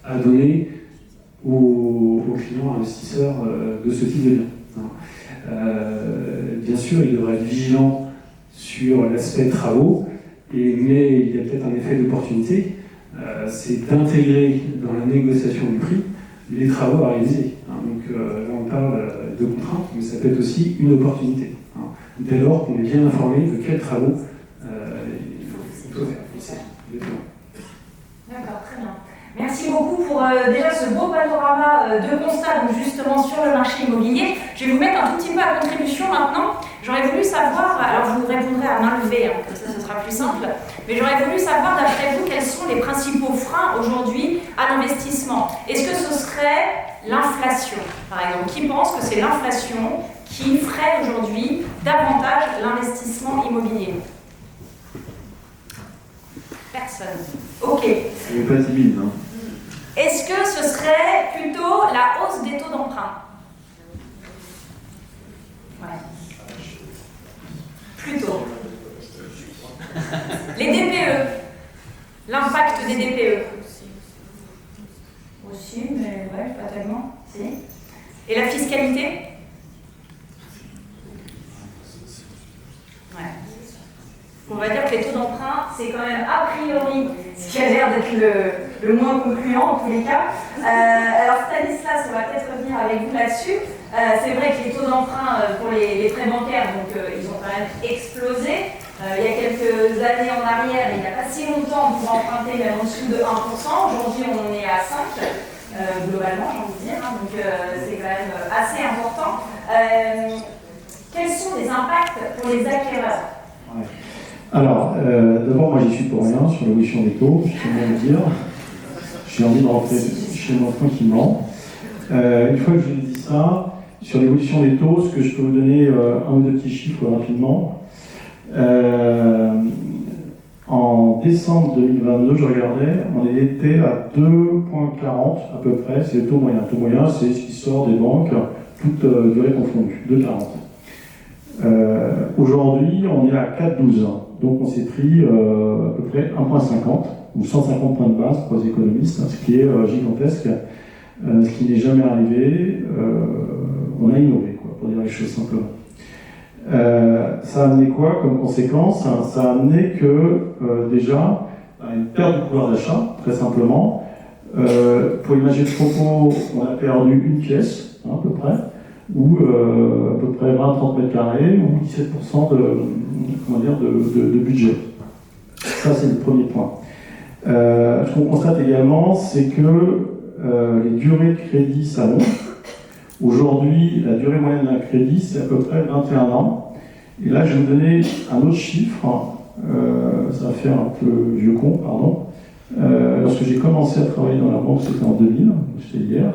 à donner aux clients investisseurs de ce type de bien. Bien sûr, il devrait être vigilant sur l'aspect travaux, mais il y a peut-être un effet d'opportunité, c'est d'intégrer dans la négociation du prix les travaux à réaliser. Donc là, on parle de contraintes, mais ça peut être aussi une opportunité. Dès lors qu'on est bien informé de quels travaux il faut faire. D'accord, très bien. Merci beaucoup pour déjà ce beau panorama de constats justement sur le marché immobilier. Je vais vous mettre un tout petit peu à contribution maintenant. J'aurais voulu savoir, alors je vous répondrai à main levée, hein, comme ça ce sera plus simple, mais j'aurais voulu savoir d'après vous quels sont les principaux freins aujourd'hui à l'investissement. Est-ce que ce serait l'inflation, par exemple? Qui pense que c'est l'inflation qui freine aujourd'hui davantage l'investissement immobilier? Personne. Ok. Elle n'est pas timide, hein. Est-ce que ce serait plutôt la hausse des taux d'emprunt? Ouais. Plutôt. Les DPE. L'impact des DPE. Aussi, mais ouais, pas tellement. Si. Et la fiscalité? Ouais. On va dire que les taux d'emprunt, c'est quand même a priori ce qui a l'air d'être le moins concluant en tous les cas. Alors Stanislas, on va peut-être revenir avec vous là-dessus. C'est vrai que les taux d'emprunt pour les prêts bancaires, donc, ils ont quand même explosé. Il y a quelques années en arrière, il n'y a pas si longtemps, on pouvait emprunter même en dessous de 1%. Aujourd'hui, on est à 5%, globalement, j'ai envie de dire. Donc c'est quand même assez important. Quels sont les impacts pour les acquéreurs? Ouais. Alors, d'abord, moi, j'y suis pour rien sur l'évolution des taux, je tiens à le dire. J'ai envie de rentrer chez moi tranquillement. Une fois que je vous ai dit ça, sur l'évolution des taux, ce que je peux vous donner un ou deux petits chiffres rapidement. En décembre 2022, je regardais, on était à 2,40 à peu près, c'est le taux moyen. Le taux moyen, c'est ce qui sort des banques, toutes durées confondues, 2,40. Aujourd'hui, on est à 4,12. Donc on s'est pris à peu près 1,50 ou 150 points de base pour les économistes, ce qui est gigantesque, ce qui n'est jamais arrivé. On a innové, quoi, pour dire les choses simplement. Ça a amené quoi comme conséquence? Ça a amené que déjà une perte du pouvoir d'achat, très simplement. Pour imaginer le propos, on a perdu une pièce, à peu près, ou à peu près 20-30 mètres carrés, ou 17% de budget. Ça, c'est le premier point. Ce qu'on constate également, c'est que les durées de crédit s'allongent. Aujourd'hui, la durée moyenne d'un crédit, c'est à peu près 21 ans. Et là, je vais vous donner un autre chiffre. Ça va faire un peu vieux con, pardon. Lorsque j'ai commencé à travailler dans la banque, c'était en 2000, c'était hier,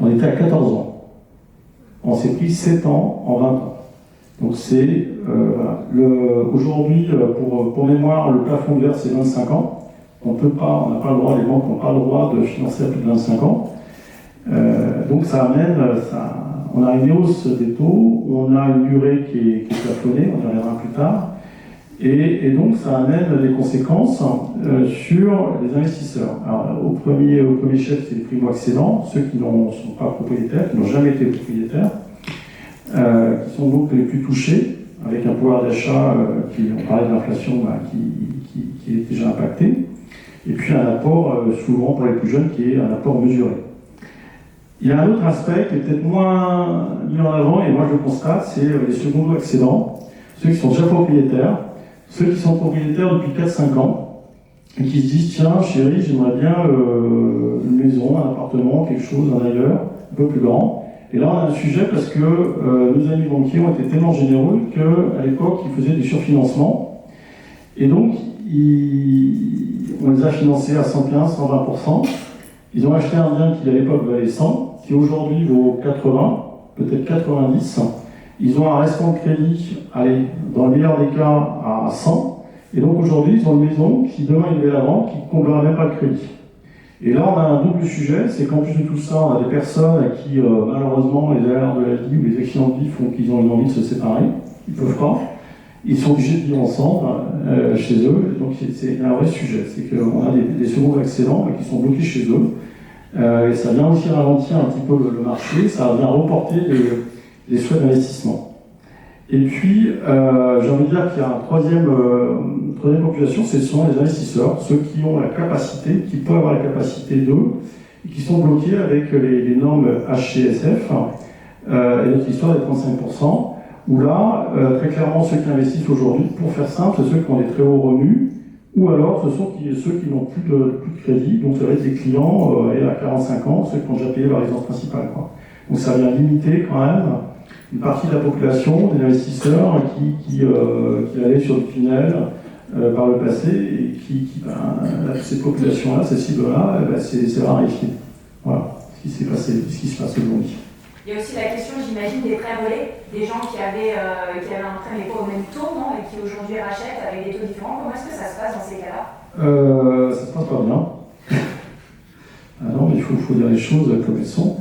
on était à 14 ans. On s'est pris 7 ans en 20 ans. Donc c'est aujourd'hui, pour mémoire, le plafond de verre c'est 25 ans. On n'a pas le droit, les banques n'ont pas le droit de financer à plus de 25 ans. Donc ça amène, on a une hausse des taux, on a une durée qui est plafonnée, on y reviendra plus tard. Et donc ça amène des conséquences sur les investisseurs. Alors, au premier chef, c'est les primo-accédants, ceux qui ne sont pas propriétaires, qui n'ont jamais été propriétaires, qui sont donc les plus touchés, avec un pouvoir d'achat, on parlait de l'inflation, qui est déjà impacté, et puis un apport, souvent pour les plus jeunes, qui est un apport mesuré. Il y a un autre aspect qui est peut-être moins mis en avant, et moi je le constate, c'est les secondo-accédants, ceux qui sont déjà propriétaires, ceux qui sont propriétaires depuis 4-5 ans, et qui se disent, tiens chérie, j'aimerais bien une maison, un appartement, quelque chose, un ailleurs, un peu plus grand. Et là on a un sujet parce que nos amis banquiers ont été tellement généreux qu'à l'époque ils faisaient du surfinancement. Et donc on les a financés à 115, 120%. Ils ont acheté un bien qui à l'époque valait 100, qui aujourd'hui vaut 80, peut-être 90. Ils ont un restant de crédit, dans le meilleur des cas, à 100. Et donc aujourd'hui, ils ont une maison qui, demain, ils la vente, qui ne comblera même pas le crédit. Et là, on a un double sujet, c'est qu'en plus de tout ça, on a des personnes à qui, malheureusement, les aléas de la vie ou les accidents de vie font qu'ils ont une envie de se séparer. Ils ne peuvent pas. Ils sont obligés de vivre ensemble chez eux. Donc c'est un vrai sujet. C'est qu'on a des seconds accédants qui sont bloqués chez eux. Et ça vient aussi ralentir un petit peu le marché, ça vient reporter les souhaits d'investissement. Et puis, j'ai envie de dire qu'il y a une troisième population, ce sont les investisseurs, ceux qui ont la capacité, qui peuvent avoir la capacité d'eux, et qui sont bloqués avec les normes HCSF, et notre histoire des 35%, où là, très clairement, ceux qui investissent aujourd'hui, pour faire simple, c'est ceux qui ont des très hauts revenus, ou alors ce sont ceux qui n'ont plus de crédit, donc ça va être des clients à 45 ans, ceux qui ont déjà payé leur résidence principale, quoi. Donc ça vient limiter quand même une partie de la population, des investisseurs qui allaient sur le tunnel par le passé et cette population-là, ces cibles-là, c'est rarifié. Voilà ce qui s'est passé, ce qui se passe aujourd'hui. Il y a aussi la question, j'imagine, des prêts relais, des gens qui avaient un prêt mais pas au même taux, non, et qui aujourd'hui rachètent avec des taux différents. Comment est-ce que ça se passe dans ces cas-là? Ça se passe pas bien. Ah non, mais il faut dire les choses comme elles sont.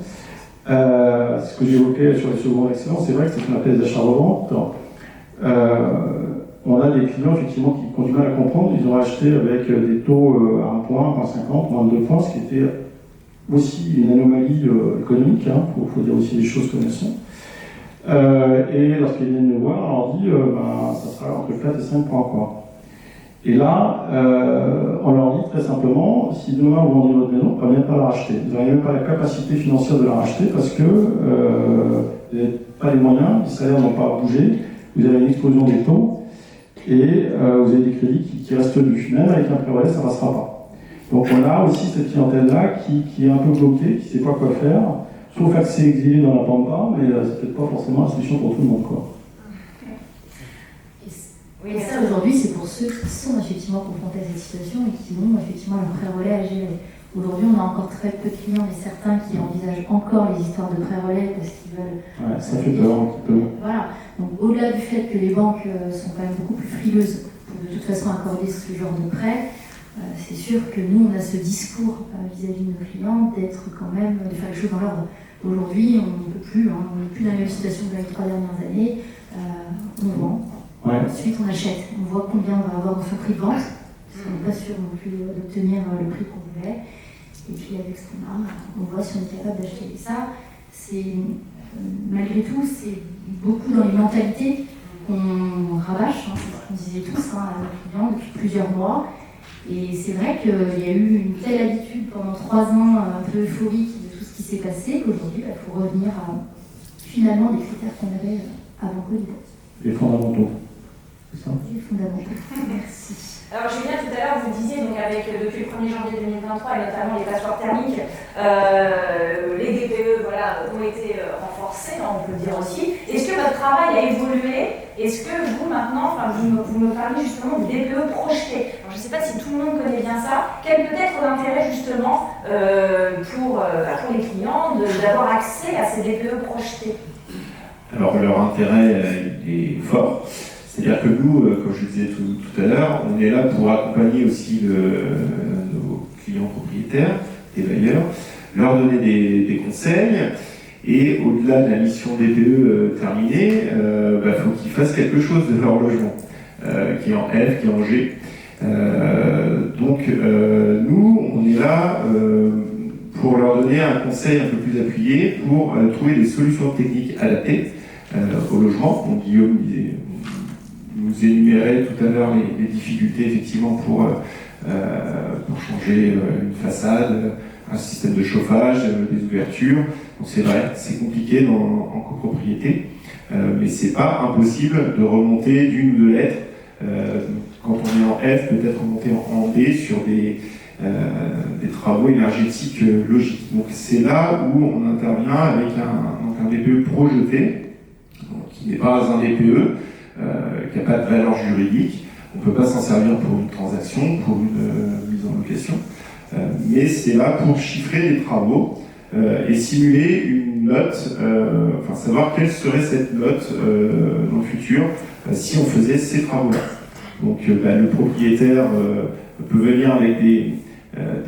Ce que j'évoquais sur les secondes excellence, c'est vrai que c'est une appel d'achat-revente. On a des clients effectivement qui ont du mal à comprendre. Ils ont acheté avec des taux à 1 point, 1,50, moins de 2 points, ce qui était aussi une anomalie économique. Il faut dire aussi les choses comme elles sont. Et lorsqu'ils viennent nous voir, on leur dit ça sera entre 4 et 5 points. Quoi. Et là, on leur dit très simplement, si demain vous vendez votre maison, vous ne pouvez même pas la racheter. Vous n'avez même pas la capacité financière de la racheter parce que vous n'avez pas les moyens, les salaires n'ont pas bougé, vous avez une explosion des taux et vous avez des crédits qui restent tenus. Même avec un prêt relais, ça ne passera pas. Donc on a aussi cette clientèle-là qui est un peu bloquée, qui ne sait pas quoi faire, sauf accès exilé dans la pampa, mais c'est peut-être pas forcément la solution pour tout le monde. Quoi. Et ça, aujourd'hui, c'est pour ceux qui sont effectivement confrontés à cette situation et qui ont effectivement leur prêt relais à gérer. Aujourd'hui, on a encore très peu de clients, mais certains qui envisagent encore les histoires de prêt relais parce qu'ils veulent. Ouais, ça fait peur un petit peu. Voilà. Donc, au-delà du fait que les banques sont quand même beaucoup plus frileuses pour de toute façon accorder ce genre de prêt, c'est sûr que nous, on a ce discours vis-à-vis de nos clients d'être quand même, de faire les choses dans l'ordre. Aujourd'hui, on ne peut plus, on n'est plus dans la même situation que les 3 dernières années. On vend. Ouais. Ensuite, on achète. On voit combien on va avoir dans son prix de vente. Parce qu'on n'est pas sûr non plus d'obtenir le prix qu'on voulait. Et puis, avec ce qu'on a, on voit si on est capable d'acheter. Et ça, malgré tout, c'est beaucoup dans les mentalités qu'on rabâche. C'est ce qu'on disait tous à nos clients depuis plusieurs mois. Et c'est vrai qu'il y a eu une telle habitude pendant 3 ans, un peu euphorique de tout ce qui s'est passé, qu'aujourd'hui, il faut revenir à finalement des critères qu'on avait avant Covid. Les fondamentaux. Les fondamentaux. Merci. Alors Julien, tout à l'heure, vous disiez, donc depuis le 1er janvier 2023, et notamment les passeports thermiques, les DPE ont été renforcés, on peut le dire aussi. Est-ce que votre travail a évolué? Est-ce que vous, maintenant, vous me parlez justement du DPE projeté? Alors, je ne sais pas si tout le monde connaît bien ça. Quel peut être l'intérêt justement pour les clients d'avoir accès à ces DPE projetés? Alors leur intérêt est fort. C'est-à-dire que nous, comme je le disais tout à l'heure, on est là pour accompagner aussi nos clients propriétaires, des bailleurs, leur donner des conseils. Et au-delà de la mission DPE terminée, faut qu'ils fassent quelque chose de leur logement, qui est en F, qui est en G. Nous, on est là pour leur donner un conseil un peu plus appuyé pour trouver des solutions techniques adaptées au logement. Donc Guillaume nous énumérait tout à l'heure les difficultés effectivement pour changer une façade, un système de chauffage, des ouvertures. Donc c'est vrai, c'est compliqué en copropriété, mais c'est pas impossible de remonter d'une ou deux lettres. Quand on est en F, peut-être remonter en D sur des travaux énergétiques logiques. Donc c'est là où on intervient avec un DPE projeté, donc, qui n'est pas un DPE, qui n'a pas de valeur juridique. On ne peut pas s'en servir pour une transaction, pour une mise en location, mais c'est là pour chiffrer les travaux et simuler une note, savoir quelle serait cette note dans le futur si on faisait ces travaux-là. Donc le propriétaire peut venir avec des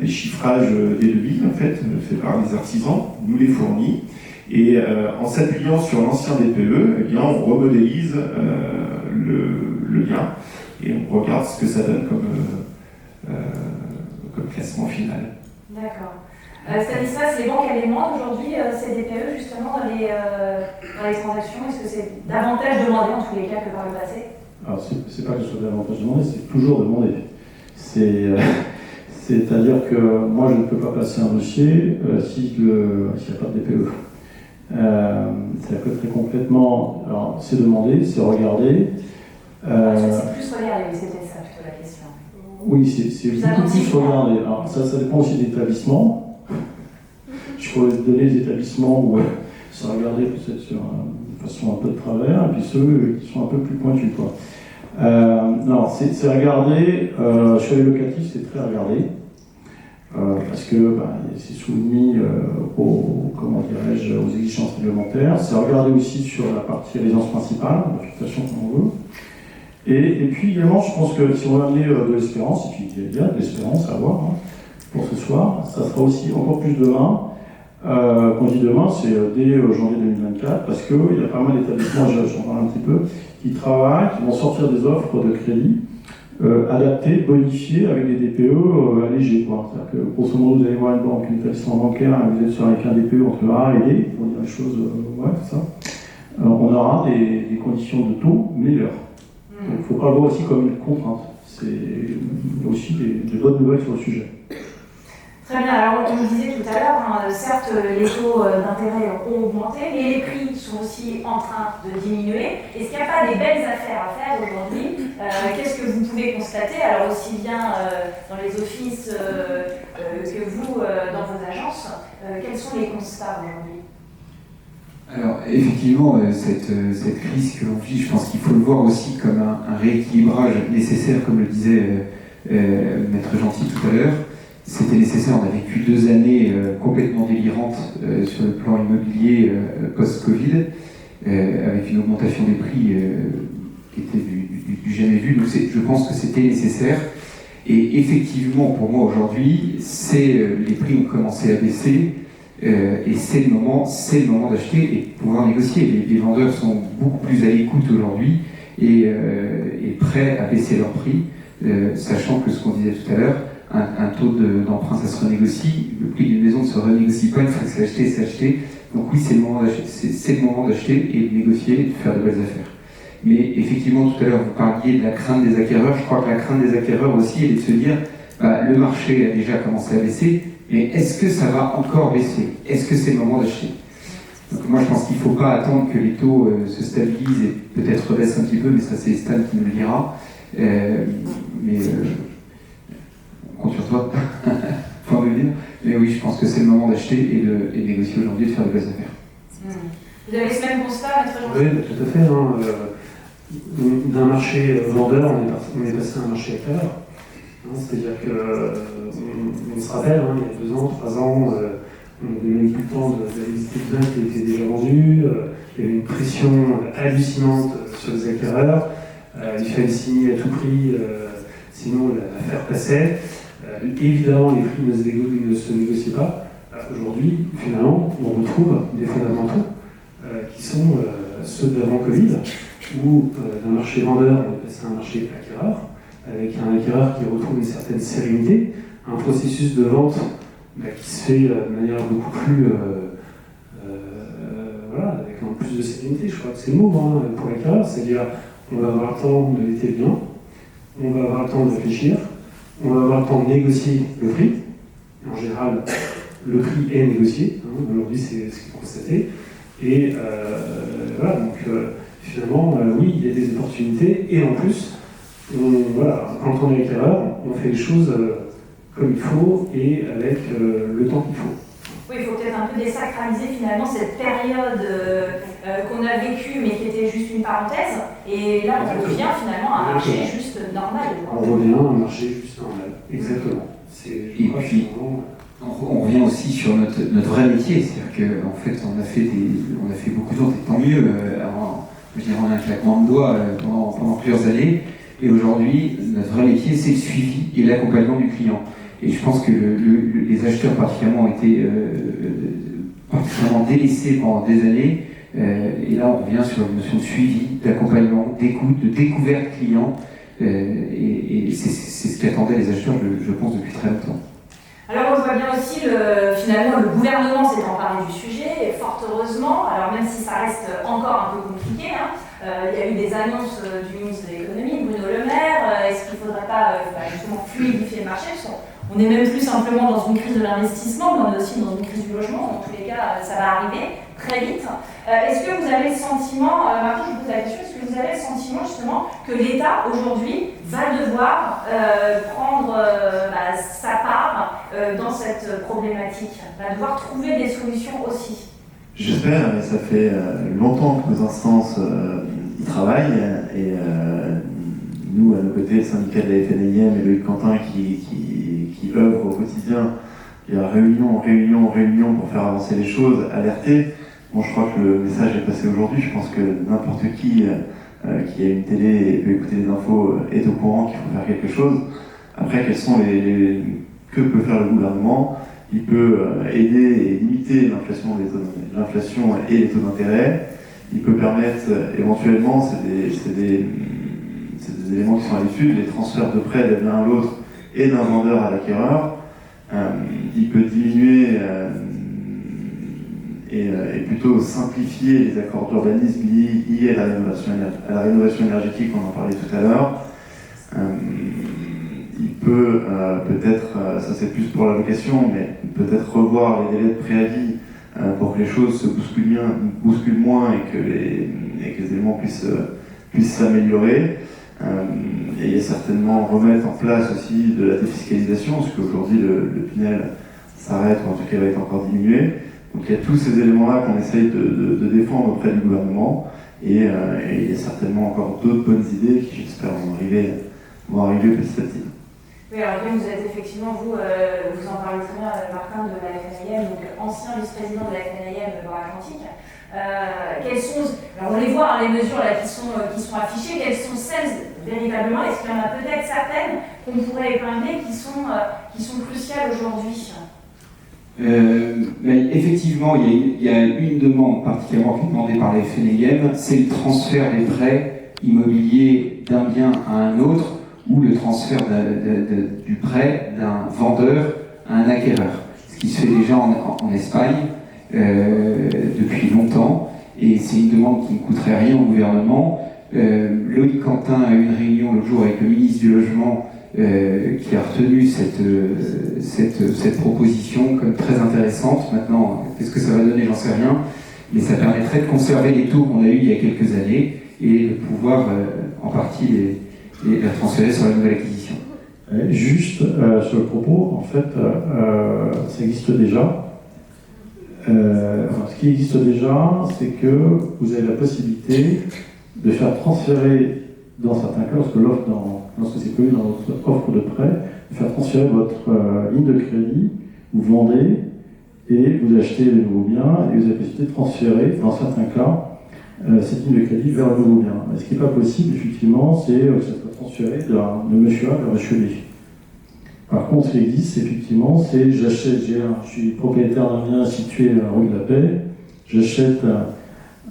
chiffrages des devis, en fait, faits par des artisans, nous les fournit, et en s'appuyant sur l'ancien DPE, eh bien, on remodélise le lien et on regarde ce que ça donne comme classement final. D'accord. Stanislas, les banques elles demandent aujourd'hui ces DPE justement dans les transactions. Est-ce que c'est davantage demandé en tous les cas que par le passé? Alors c'est pas que ce soit davantage demandé, c'est toujours demandé. C'est-à-dire que moi je ne peux pas passer un dossier s'il n'y a pas de DPE. C'est-à-dire que très complètement, alors c'est demandé, c'est regardé. C'est plus regardé, c'était ça plutôt la question. Oui, c'est beaucoup plus regardé. Alors ça dépend aussi des établissements. Je pourrais donner des établissements où ça regardait peut-être sur façon un peu de travers, et puis ceux qui sont un peu plus pointus, quoi. Non, c'est regardé, sur les locatifs, c'est très regardé, parce que c'est soumis aux exigences réglementaires. C'est regardé aussi sur la partie résidence principale, l'affectation comme on veut. Et puis également, je pense que si on veut amener de l'espérance, et puis il y a de l'espérance à avoir hein, pour ce soir, ça sera aussi encore plus demain. Quand je dis demain, c'est dès janvier 2024, parce qu'il y a pas mal d'établissements, j'en parle un petit peu, qui travaillent, qui vont sortir des offres de crédit adaptées, bonifiées, avec des DPE allégés. C'est-à-dire que, grosso modo, vous allez voir une banque, un établissement bancaire, et vous êtes sur avec un DPE entre A et D, pour dire les choses, ouais, c'est ça. On aura des conditions de taux meilleures. Donc, il ne faut pas le voir aussi comme une contrainte. C'est aussi des bonnes nouvelles sur le sujet. Très bien, alors on le disait tout à l'heure, hein, certes les taux d'intérêt ont augmenté, mais les prix sont aussi en train de diminuer. Est-ce qu'il n'y a pas des belles affaires à faire aujourd'hui? Qu'est-ce que vous pouvez constater, alors aussi bien dans les offices que vous dans vos agences, quels sont les constats aujourd'hui? Alors effectivement, cette crise que l'on vit, je pense qu'il faut le voir aussi comme un rééquilibrage nécessaire, comme le disait Maître Gentil tout à l'heure. C'était nécessaire, on a vécu 2 années complètement délirantes sur le plan immobilier post-Covid, avec une augmentation des prix qui était du jamais vu, donc je pense que c'était nécessaire. Et effectivement, pour moi aujourd'hui, les prix ont commencé à baisser, et c'est le moment d'acheter et de pouvoir négocier. Les vendeurs sont beaucoup plus à l'écoute aujourd'hui et prêts à baisser leurs prix, sachant que ce qu'on disait tout à l'heure, un taux d'emprunt, ça se renégocie. Le prix d'une maison ne se renégocie pas, une fois que c'est acheté. Donc oui, c'est le moment d'acheter et de négocier et de faire de belles affaires. Mais effectivement, tout à l'heure, vous parliez de la crainte des acquéreurs. Je crois que la crainte des acquéreurs aussi, elle est de se dire, le marché a déjà commencé à baisser, mais est-ce que ça va encore baisser? Est-ce que c'est le moment d'acheter? Donc moi, je pense qu'il ne faut pas attendre que les taux se stabilisent et peut-être baissent un petit peu, mais ça, c'est Stan qui nous le dira. On compte sur toi, pour me dire. Mais oui, je pense que c'est le moment d'acheter et de négocier aujourd'hui, de faire de belles affaires. Vous avez ce même constat, Maître Gentil? Oui, tout à fait. Hein. D'un marché vendeur, on est passé à un marché acquéreur. C'est-à-dire qu'on se rappelle, hein, il y a 2 ans, 3 ans, on n'avait même plus le temps de visiter de biens qui étaient déjà vendus. Il y avait une pression hallucinante sur les acquéreurs. Il fallait signer à tout prix, sinon l'affaire passait. Évidemment, les prix ne se négociaient pas. Aujourd'hui, finalement, on retrouve des fondamentaux qui sont ceux d'avant Covid, où d'un marché vendeur, on est passé à un marché acquéreur, avec un acquéreur qui retrouve une certaine sérénité, un processus de vente qui se fait de manière beaucoup plus, avec un plus de sérénité, je crois que c'est le mot pour l'acquéreur, c'est-à-dire on va avoir le temps de l'été bien, on va avoir le temps de réfléchir, on va avoir le temps de négocier le prix. En général, le prix est négocié, aujourd'hui c'est ce qui est constaté, et donc finalement, oui, il y a des opportunités, et en plus, quand on est acquéreur, on fait les choses comme il faut et avec le temps qu'il faut. Oui, il faut peut-être un peu désacraliser finalement cette période qu'on a vécue mais qui était juste une parenthèse. Et là, on revient finalement à un marché juste normal. On revient à un marché juste normal, exactement. Et puis, on revient aussi sur notre vrai métier, c'est-à-dire qu'en fait, on a fait beaucoup d'autres, et tant mieux. Je dirais en un claquement de doigts pendant plusieurs années. Et aujourd'hui, notre vrai métier, c'est le suivi et l'accompagnement du client. Et je pense que les acheteurs particulièrement ont été particulièrement délaissés pendant des années. Et là, on revient sur la notion de suivi, d'accompagnement, d'écoute, de découverte client. Et c'est ce qu'attendaient les acheteurs, je pense, depuis très longtemps. Alors on voit bien aussi, finalement, le gouvernement s'est emparé du sujet, et fort heureusement, alors même si ça reste encore un peu compliqué, il y a eu des annonces du ministre de l'économie, Bruno Le Maire, est-ce qu'il ne faudrait pas justement fluidifier le marché? On n'est même plus simplement dans une crise de l'investissement, mais on est aussi dans une crise du logement. Dans tous les cas, ça va arriver très vite. Est-ce que vous avez le sentiment, Martin, je vous pose la question, est-ce que vous avez le sentiment justement que l'État aujourd'hui va devoir prendre sa part dans cette problématique, va devoir trouver des solutions aussi? J'espère, et ça fait longtemps que nos instances y travaillent, et nous, à nos côtés, le syndicat de la FNIM et Loïc Quentin qui œuvrent au quotidien, il y a réunion pour faire avancer les choses, alerter. Bon, je crois que le message est passé aujourd'hui, je pense que n'importe qui a une télé et peut écouter les infos est au courant qu'il faut faire quelque chose. Après, que peut faire le gouvernement? Il peut aider et limiter l'inflation et les taux d'intérêt. Il peut permettre éventuellement, c'est des éléments qui sont à l'étude, les transferts de prêts de l'un à l'autre et d'un vendeur à l'acquéreur. Il peut diminuer et plutôt simplifier les accords d'urbanisme liés à la rénovation énergétique, on en parlait tout à l'heure. Il peut peut-être, ça c'est plus pour la location, mais peut-être revoir les délais de préavis pour que les choses se bousculent moins et que les éléments puissent s'améliorer. Et il y a certainement remettre en place aussi de la défiscalisation, parce qu'aujourd'hui le Pinel s'arrête, ou en tout cas va être encore diminué. Donc il y a tous ces éléments-là qu'on essaye de défendre auprès du gouvernement, et il y a certainement encore d'autres bonnes idées qui, j'espère, vont arriver petit à petit. Oui, alors vous êtes effectivement, vous en parlez très bien, Martin, de la FNIM, donc ancien vice-président de la FNIM Loire-Atlantique. Alors on les voit, les mesures là, qui sont affichées, quelles sont celles véritablement, est-ce qu'il y en a peut-être certaines qu'on pourrait épingler qui sont cruciales aujourd'hui? Mais effectivement, il y a une demande particulièrement qui est demandée par la FNIM, c'est le transfert des prêts immobiliers d'un bien à un autre, ou le transfert du prêt d'un vendeur à un acquéreur. Ce qui se fait déjà en Espagne depuis longtemps, et c'est une demande qui ne coûterait rien au gouvernement. Loïc Quentin a eu une réunion l'autre jour avec le ministre du Logement qui a retenu cette proposition comme très intéressante. Maintenant, qu'est-ce que ça va donner, j'en sais rien, mais ça permettrait de conserver les taux qu'on a eus il y a quelques années et de pouvoir en partie les transférer sur la nouvelle acquisition. Juste sur le propos, en fait, ça existe déjà. Ce qui existe déjà, c'est que vous avez la possibilité de faire transférer, dans certains cas, lorsque c'est prévu dans votre offre de prêt, de faire transférer votre ligne de crédit, vous vendez et vous achetez les nouveaux biens, et vous avez la possibilité de transférer, dans certains cas, cette ligne de crédit vers le nouveau bien. Mais ce qui n'est pas possible, effectivement, c'est que ça soit transféré de monsieur A vers monsieur B. Par contre, ce qui existe, effectivement, c'est je suis propriétaire d'un bien situé rue de la Paix, j'achète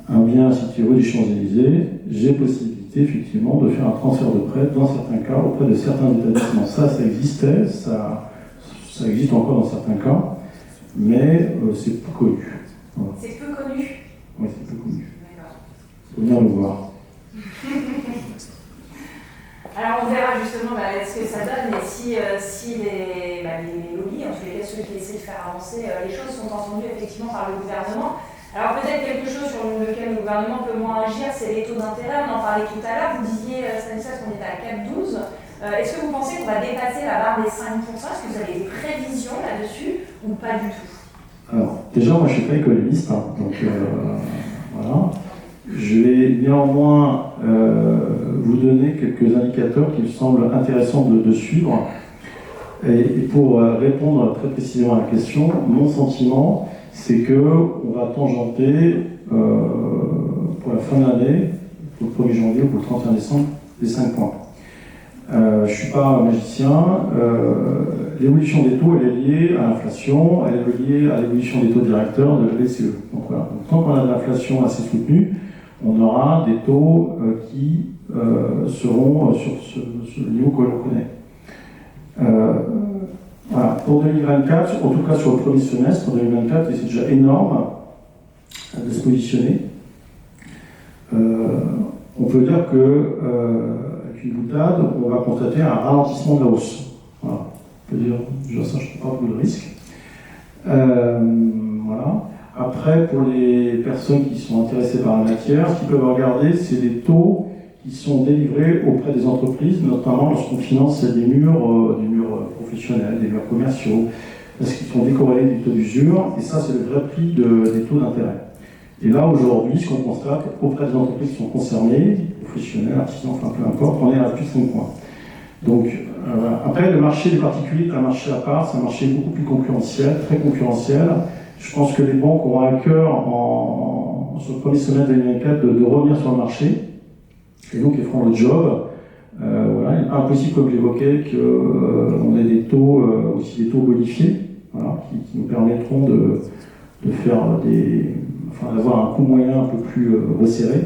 un bien situé rue des Champs-Élysées, j'ai possibilité, effectivement, de faire un transfert de prêt, dans certains cas, auprès de certains établissements. Ça existait, ça existe encore dans certains cas, mais c'est peu connu. Voilà. C'est peu connu? Oui, c'est peu connu. Il faut venir le voir. Alors on verra justement ce que ça donne, et si les lobbies, en tous les cas ceux qui essaient de faire avancer les choses, sont entendus effectivement par le gouvernement. Alors peut-être quelque chose sur lequel le gouvernement peut moins agir, c'est les taux d'intérêt, on en parlait tout à l'heure, vous disiez Stanislas qu'on était à 4,12. Est-ce que vous pensez qu'on va dépasser la barre des 5%? Est-ce que vous avez des prévisions là-dessus ou pas du tout? Alors déjà moi je ne suis pas économiste, donc voilà. Je vais néanmoins vous donner quelques indicateurs qui me semblent intéressants de suivre. Et pour répondre très précisément à la question, mon sentiment, c'est qu'on va tangenter pour la fin de l'année, pour le 1er janvier ou pour le 31 décembre, les 5 points. Je ne suis pas magicien. L'évolution des taux, elle est liée à l'inflation, elle est liée à l'évolution des taux directeurs de la BCE. Donc voilà. Donc, tant qu'on a de l'inflation assez soutenue, on aura des taux qui seront sur le niveau que l'on connaît. Voilà. Pour 2024, en tout cas sur le premier semestre 2024, et c'est déjà énorme de se positionner, on peut dire qu'avec une boutade, on va constater un ralentissement de la hausse. Voilà. On peut dire, déjà ça, je ne prends pas beaucoup de risques. Voilà. Après, pour les personnes qui sont intéressées par la matière, ce qu'ils peuvent regarder, c'est des taux qui sont délivrés auprès des entreprises, notamment lorsqu'on finance des murs professionnels, des murs commerciaux, parce qu'ils sont décorrélés du taux d'usure, et ça, c'est le vrai prix des taux d'intérêt. Et là, aujourd'hui, ce qu'on constate auprès des entreprises qui sont concernées, professionnels, artisans, enfin peu importe, on est à plus de 5 points. Donc, après, le marché des particuliers est un marché à part, c'est un marché beaucoup plus concurrentiel, très concurrentiel. Je pense que les banques auront à cœur, sur le premier semestre 2024, de revenir sur le marché, et donc ils feront le job. Voilà, il n'est pas impossible, comme j'évoquais, qu'on ait des taux, aussi des taux bonifiés, voilà, qui nous permettront de faire d'avoir un coût moyen un peu plus resserré.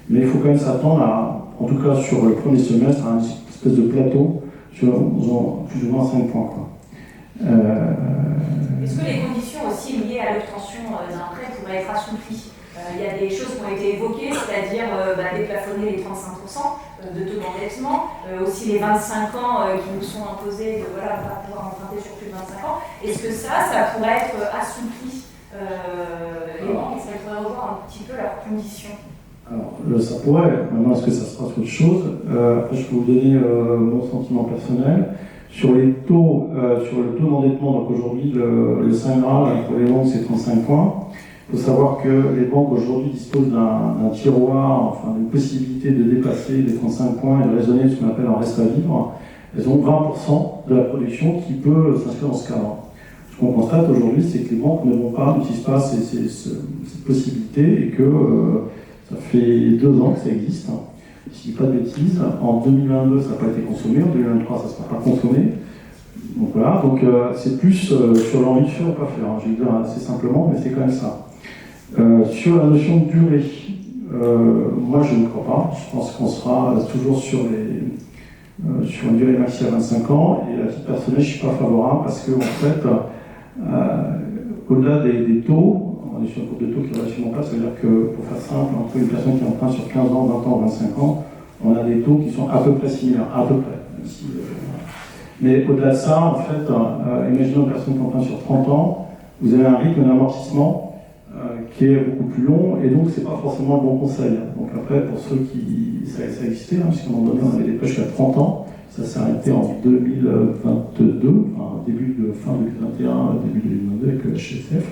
Mais il faut quand même s'attendre à, en tout cas sur le premier semestre, à une espèce de plateau sur plus ou moins 5 points. Est-ce que les conditions aussi liées à l'obtention d'un prêt pourraient être assouplies? Il y a des choses qui ont été évoquées, c'est-à-dire déplafonner les 35% de taux d'endettement, aussi les 25 ans qui nous sont imposés, on va pouvoir emprunter sur plus de 25 ans. Est-ce que ça pourrait être assoupli? Les banques, est-ce qu'elles pourraient revoir un petit peu leurs conditions? Alors, ça pourrait. Maintenant, est-ce que ça sera autre chose? Après, je peux vous donner mon sentiment personnel. Sur les taux, sur le taux d'endettement, donc aujourd'hui, le Saint Graal pour les banques, c'est 35 points. Il faut savoir que les banques aujourd'hui disposent d'un tiroir, enfin d'une possibilité de dépasser les 35 points et de raisonner ce qu'on appelle en reste à vivre. Elles ont 20% de la production qui peut s'inscrire dans ce cadre. Ce qu'on constate aujourd'hui, c'est que les banques n'utilisent pas cette possibilité et que ça fait 2 ans que ça existe. Si je ne dis pas de bêtises, en 2022, ça n'a pas été consommé, en 2023, ça ne sera pas consommé. Donc voilà, c'est plus sur l'envie de faire ou pas faire. Je vais dire assez simplement, mais c'est quand même ça. Sur la notion de durée, moi je ne crois pas. Je pense qu'on sera toujours sur une durée maxi à 25 ans. Et à titre personnel, je ne suis pas favorable parce que, en fait, au-delà des taux, on est sur un cours de taux qui est relativement bas, ça veut dire que, pour faire simple, entre une personne qui emprunte sur 15 ans, 20 ans, 25 ans, on a des taux qui sont à peu près similaires, à peu près. Mais au-delà de ça, en fait, imaginons une personne qui emprunte sur 30 ans, vous avez un rythme d'amortissement qui est beaucoup plus long, et donc c'est pas forcément le bon conseil. Donc après, pour ceux qui... ça existait, puisqu'à un moment donné, on avait des prêts jusqu'à 30 ans, ça s'est arrêté en 2022, fin 2021, début 2022 avec le HSF.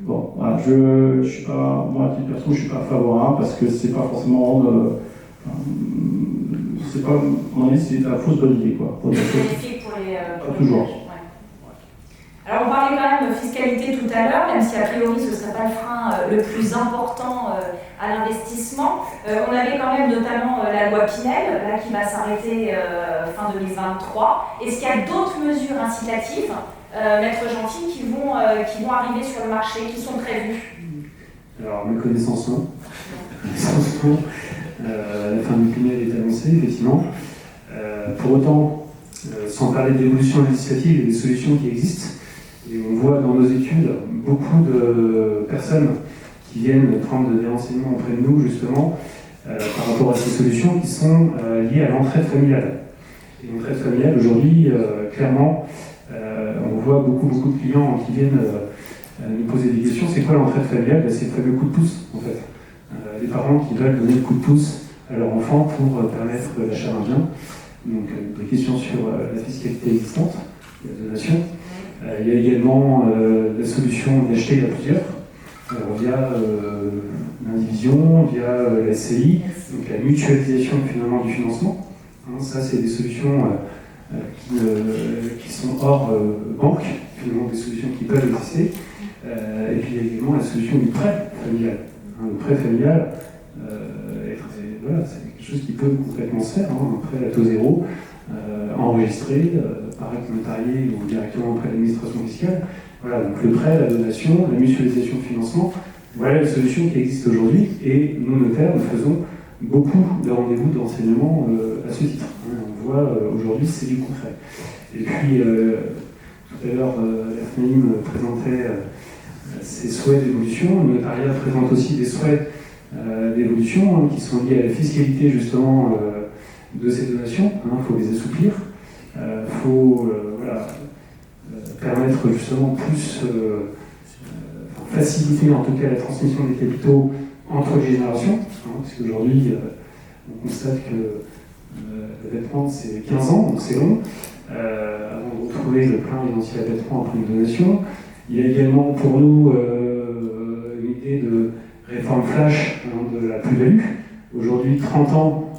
Voilà, je suis pas, moi, à titre perso, je suis pas favorable parce que c'est pas forcément c'est pas, mon avis, c'est la fausse bonne idée, quoi. C'est bénéfique pour les... pas toujours. Ouais. Alors, on parlait quand même de fiscalité tout à l'heure, même si a priori ce ne serait pas le frein le plus important à l'investissement. On avait quand même notamment la loi Pinel, là, qui va s'arrêter fin 2023. Est-ce qu'il y a d'autres mesures incitatives, Maître Gentil, qui vont arriver sur le marché, qui sont prévues? Alors, mes connaissances non. La fin du Pinel est annoncée, effectivement. Pour autant, sans parler de l'évolution législative et des solutions qui existent, et on voit dans nos études beaucoup de personnes qui viennent prendre des renseignements auprès de nous, justement, par rapport à ces solutions qui sont liées à l'entraide familiale. Et l'entraide familiale, aujourd'hui, clairement, on voit beaucoup de clients qui viennent nous poser des questions. C'est quoi l'entraide familiale? C'est le fameux coup de pouce, en fait. Les parents qui veulent donner le coup de pouce à leur enfant pour permettre l'achat d'un bien. Donc, des questions sur la fiscalité existante, la donation. Il y a également la solution d'acheter à plusieurs, via l'indivision, via la SCI, donc la mutualisation finalement du financement. Ça, c'est des solutions qui sont hors banque, finalement des solutions qui peuvent exister. Et puis il y a également la solution du prêt familial. Le prêt familial, c'est quelque chose qui peut complètement se faire, un prêt à taux zéro, enregistré, par acte notarié ou directement auprès de l'administration fiscale. Voilà, donc le prêt, la donation, la mutualisation de financement, voilà les solutions qui existent aujourd'hui, et nous, notaires, nous faisons beaucoup de rendez-vous de renseignement à ce titre. On voit aujourd'hui, c'est du concret. Et puis, tout à l'heure, la FNAIM présentait ses souhaits d'évolution. Le notariat présente aussi des souhaits d'évolution qui sont liés à la fiscalité, justement, de ces donations. Il faut les assouplir. Il faut permettre justement plus, faciliter en tout cas la transmission des capitaux entre les générations, parce qu'aujourd'hui on constate que le vêtement c'est 15 ans, donc c'est long, avant de retrouver le plein identifié à vêtement après une donation. Il y a également pour nous une idée de réforme flash de la plus-value. Aujourd'hui, 30 ans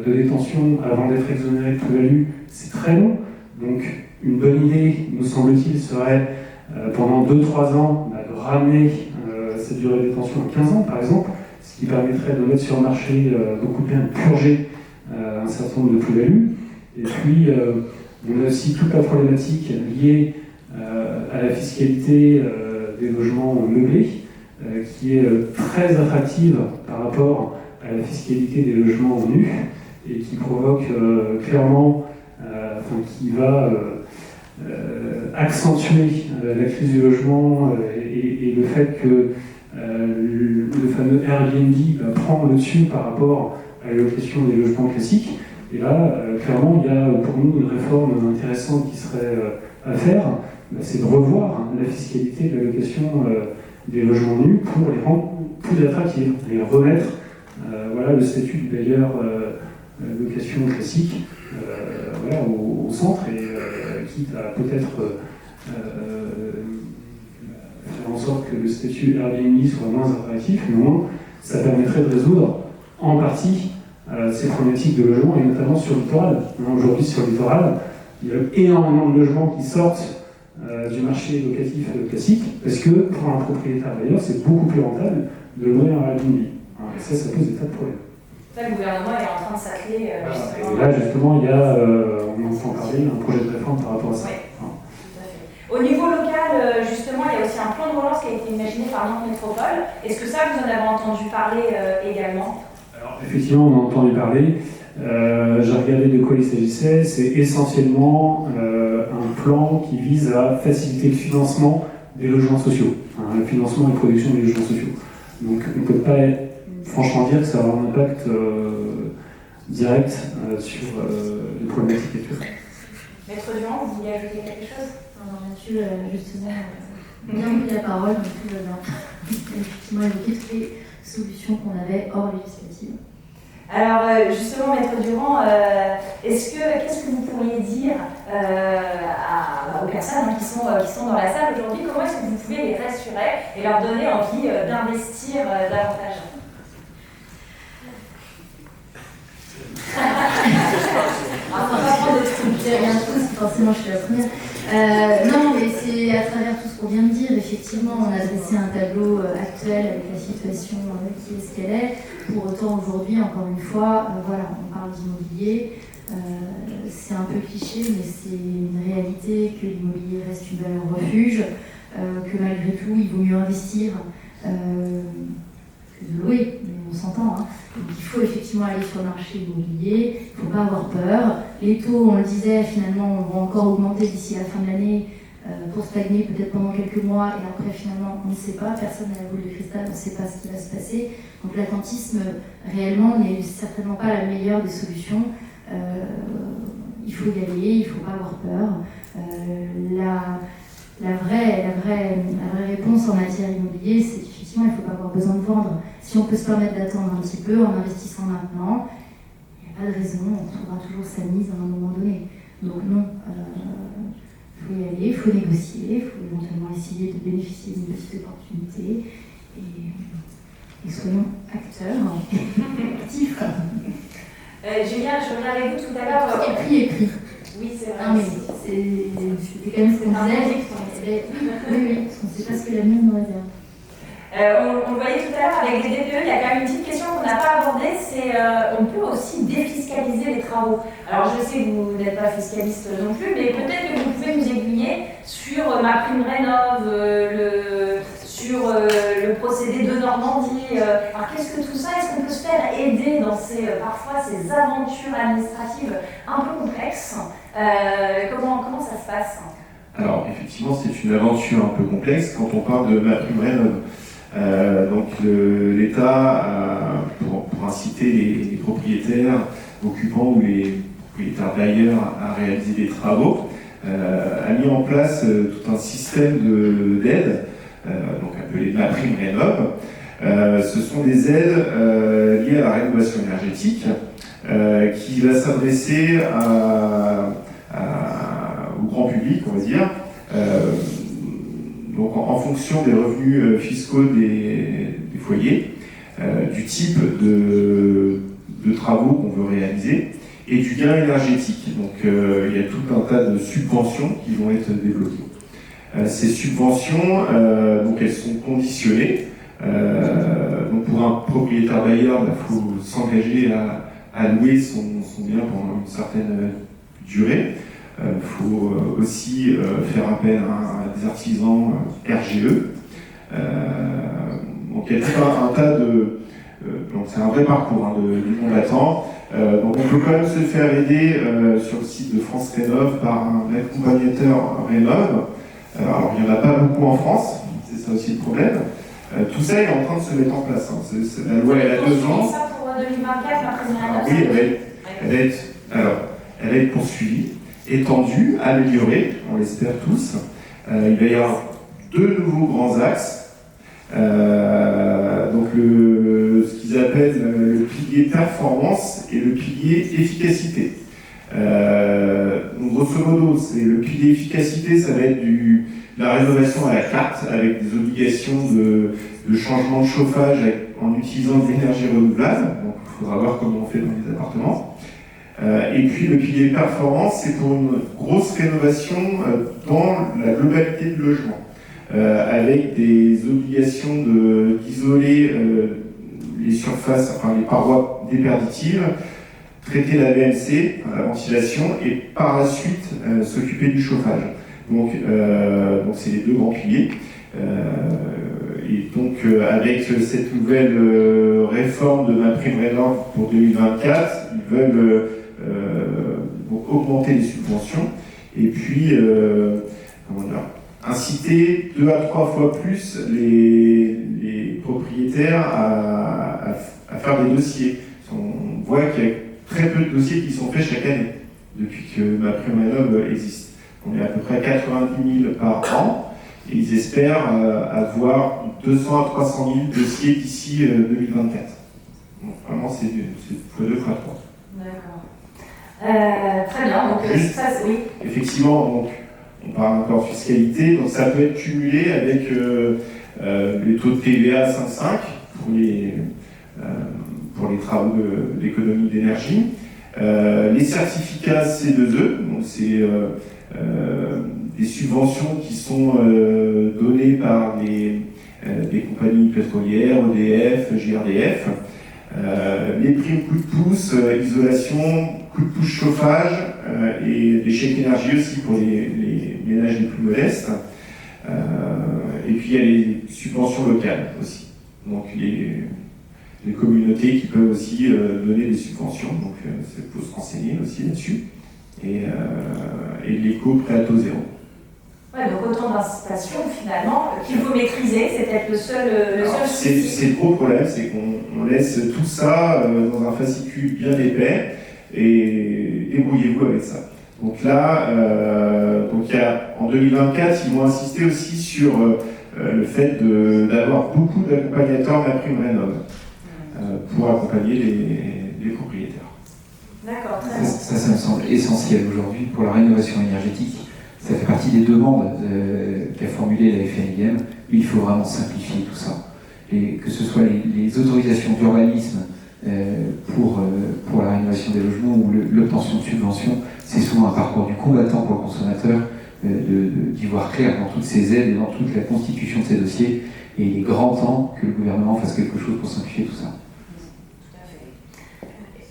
de détention avant d'être exonéré de plus-value, c'est très long. Donc, une bonne idée, nous semble-t-il, serait pendant 2-3 ans de ramener cette durée de détention à 15 ans, par exemple, ce qui permettrait de mettre sur le marché beaucoup de biens, de purger un certain nombre de plus-values. Et puis, on a aussi toute la problématique liée à la fiscalité des logements meublés, qui est très attractive par rapport à la fiscalité des logements nus, et qui provoque clairement, qui va accentuer la crise du logement et le fait que le fameux Airbnb prend le dessus par rapport à la location des logements classiques. Et là, clairement, il y a pour nous une réforme intéressante qui serait à faire, c'est de revoir la fiscalité de la location des logements nus pour les rendre plus attractifs, les remettre le statut du bailleur location classique au centre, et quitte à peut-être faire en sorte que le statut Airbnb soit moins attractif, mais au moins ça permettrait de résoudre en partie ces problématiques de logement, et notamment sur le littoral. Aujourd'hui, sur le littoral, il y a énormément de logements qui sortent du marché locatif classique, parce que pour un propriétaire bailleur, c'est beaucoup plus rentable de louer un Airbnb. Et ça pose des tas de problèmes. Ça, le gouvernement est en train de s'atteler justement. Et là, justement, il y a, on entend parler, un projet de réforme par rapport à ça. Oui, tout à fait. Au niveau local, justement, il y a aussi un plan de relance qui a été imaginé par Nantes Métropole. Est-ce que ça, vous en avez entendu parler également? Alors, effectivement, on en a entendu parler. J'ai regardé de quoi il s'agissait. C'est essentiellement un plan qui vise à faciliter le financement des logements sociaux, le financement et la production des logements sociaux. Donc, on ne peut pas franchement dire que ça va avoir un impact direct sur les problématiques actuelles. Maître Durand, vous vouliez ajouter quelque chose? Non, Mathieu, justement, bien pris la parole, donc tout va bien. Effectivement, évoqué toutes les solutions qu'on avait hors législative. Alors, justement, Maître Durand, qu'est-ce que vous pourriez dire aux personnes qui sont dans la salle aujourd'hui? Comment est-ce que vous pouvez les rassurer et leur donner envie d'investir davantage? Rien de tout, forcément je suis la première. Non, mais c'est à travers tout ce qu'on vient de dire. Effectivement, on a dressé un tableau actuel avec la situation qui est ce qu'elle est. Pour autant, aujourd'hui, encore une fois, on parle d'immobilier. C'est un peu cliché, mais c'est une réalité que l'immobilier reste une valeur refuge, que malgré tout, il vaut mieux investir que de louer, mais on s'entend. Donc il faut effectivement aller sur le marché immobilier, il ne faut pas avoir peur. Les taux, on le disait, finalement, vont encore augmenter d'ici la fin de l'année pour stagner peut-être pendant quelques mois, et après finalement, on ne sait pas, personne n'a la boule de cristal, on ne sait pas ce qui va se passer. Donc l'attentisme, réellement, n'est certainement pas la meilleure des solutions. Il faut y aller, il ne faut pas avoir peur. La vraie réponse en matière immobilier, c'est qu'effectivement, il ne faut pas avoir besoin de vendre. Si on peut se permettre d'attendre un petit peu en investissant maintenant, il n'y a pas de raison, on trouvera toujours sa mise à un moment donné. Donc non, il faut y aller, il faut négocier, il faut éventuellement essayer de bénéficier d'une petite opportunité, et soyons acteurs, actifs. Julien, je reviens avec vous tout à l'heure. Écrit. Oui, c'est vrai. Non, mais c'était quand même ce qu'on disait. Oui, parce qu'on ne sait pas ce que l'avenir nous réserve. On le voyait tout à l'heure avec les DPE, il y a quand même une petite question qu'on n'a pas abordée, c'est on peut aussi défiscaliser les travaux. Alors je sais que vous n'êtes pas fiscaliste non plus, mais peut-être que vous pouvez nous aiguiller sur ma prime rénov, sur le procédé de Normandie. Alors qu'est-ce que tout ça, est-ce qu'on peut se faire aider dans parfois ces aventures administratives un peu complexes? Comment ça se passe? Alors effectivement, c'est une aventure un peu complexe quand on parle de ma prime rénov. Donc l'État, pour inciter les propriétaires occupants ou les propriétaires bailleurs à réaliser des travaux, a mis en place tout un système d'aide, donc appelé ma prime rénov. Ce sont des aides liées à la rénovation énergétique qui va s'adresser au grand public, on va dire, donc en fonction des revenus fiscaux des foyers, du type de travaux qu'on veut réaliser et du gain énergétique. Donc il y a tout un tas de subventions qui vont être développées. Ces subventions, donc elles sont conditionnées. Donc pour un propriétaire bailleur, il faut s'engager à louer son bien pendant une certaine durée. Il faut aussi faire appel à des artisans RGE. Donc il y a tout un tas de... donc c'est un vrai parcours du combattant. Donc on peut quand même se faire aider sur le site de France Rénov par un accompagnateur Rénov. Alors il n'y en a pas beaucoup en France, c'est ça aussi le problème. Tout ça est en train de se mettre en place. La loi elle a 2 ans. Ça pour 2024, la première Oui, elle va être poursuivie, étendue, améliorée, on l'espère tous. Il va y avoir 2 nouveaux grands axes. Donc ce qu'ils appellent le pilier performance et le pilier efficacité. Donc grosso modo, c'est le pilier efficacité, ça va être de la rénovation à la carte avec des obligations de changement de chauffage en utilisant de l'énergie renouvelable. Donc il faudra voir comment on fait dans les appartements. Et puis le pilier performance, c'est pour une grosse rénovation dans la globalité du logement, avec des obligations d'isoler les surfaces, enfin les parois déperditives, traiter la VMC, la ventilation, et par la suite s'occuper du chauffage. Donc c'est les 2 grands piliers. Et donc avec cette nouvelle réforme de MaPrimeRénov' pour 2024, ils veulent augmenter les subventions et puis inciter 2 à 3 fois plus les propriétaires à faire des dossiers. On voit qu'il y a très peu de dossiers qui sont faits chaque année depuis que MaPrimeRénov' existe. On est à peu près 90 000 par an et ils espèrent avoir 200 à 300 000 dossiers d'ici 2024. Donc vraiment c'est x2, x3. D'accord. Très bien, donc ça c'est oui. Effectivement, donc, on parle encore de fiscalité, donc ça peut être cumulé avec les taux de TVA 5,5 pour les travaux d'économie d'énergie. Les certificats C2E, donc c'est des subventions qui sont données par des compagnies pétrolières, EDF, GRDF. Les primes coup de pouce, isolation, coup de pouce chauffage et des chèques énergie aussi pour les ménages les plus modestes. Et puis il y a les subventions locales aussi. Donc les communautés qui peuvent aussi donner des subventions. Donc il faut se renseigner aussi là-dessus. Et l'éco-prêt à taux zéro. Ouais, donc autant d'incitations finalement qu'il faut maîtriser, c'est peut-être le seul souci. C'est le gros problème, c'est qu'on laisse tout ça dans un fascicule bien épais et débrouillez-vous avec ça. Donc là, en 2024, ils vont insister aussi sur le fait d'avoir beaucoup d'accompagnateurs MaPrimeRénov' pour accompagner les propriétaires. D'accord, très bien. Ça me semble essentiel aujourd'hui pour la rénovation énergétique. Ça fait partie des demandes qu'a formulé la FNIM. Il faut vraiment simplifier tout ça. Et que ce soit les autorisations d'urbanisme pour la rénovation des logements ou l'obtention de subventions, c'est souvent un parcours du combattant pour le consommateur d'y voir clair dans toutes ces aides et dans toute la constitution de ces dossiers. Et il est grand temps que le gouvernement fasse quelque chose pour simplifier tout ça.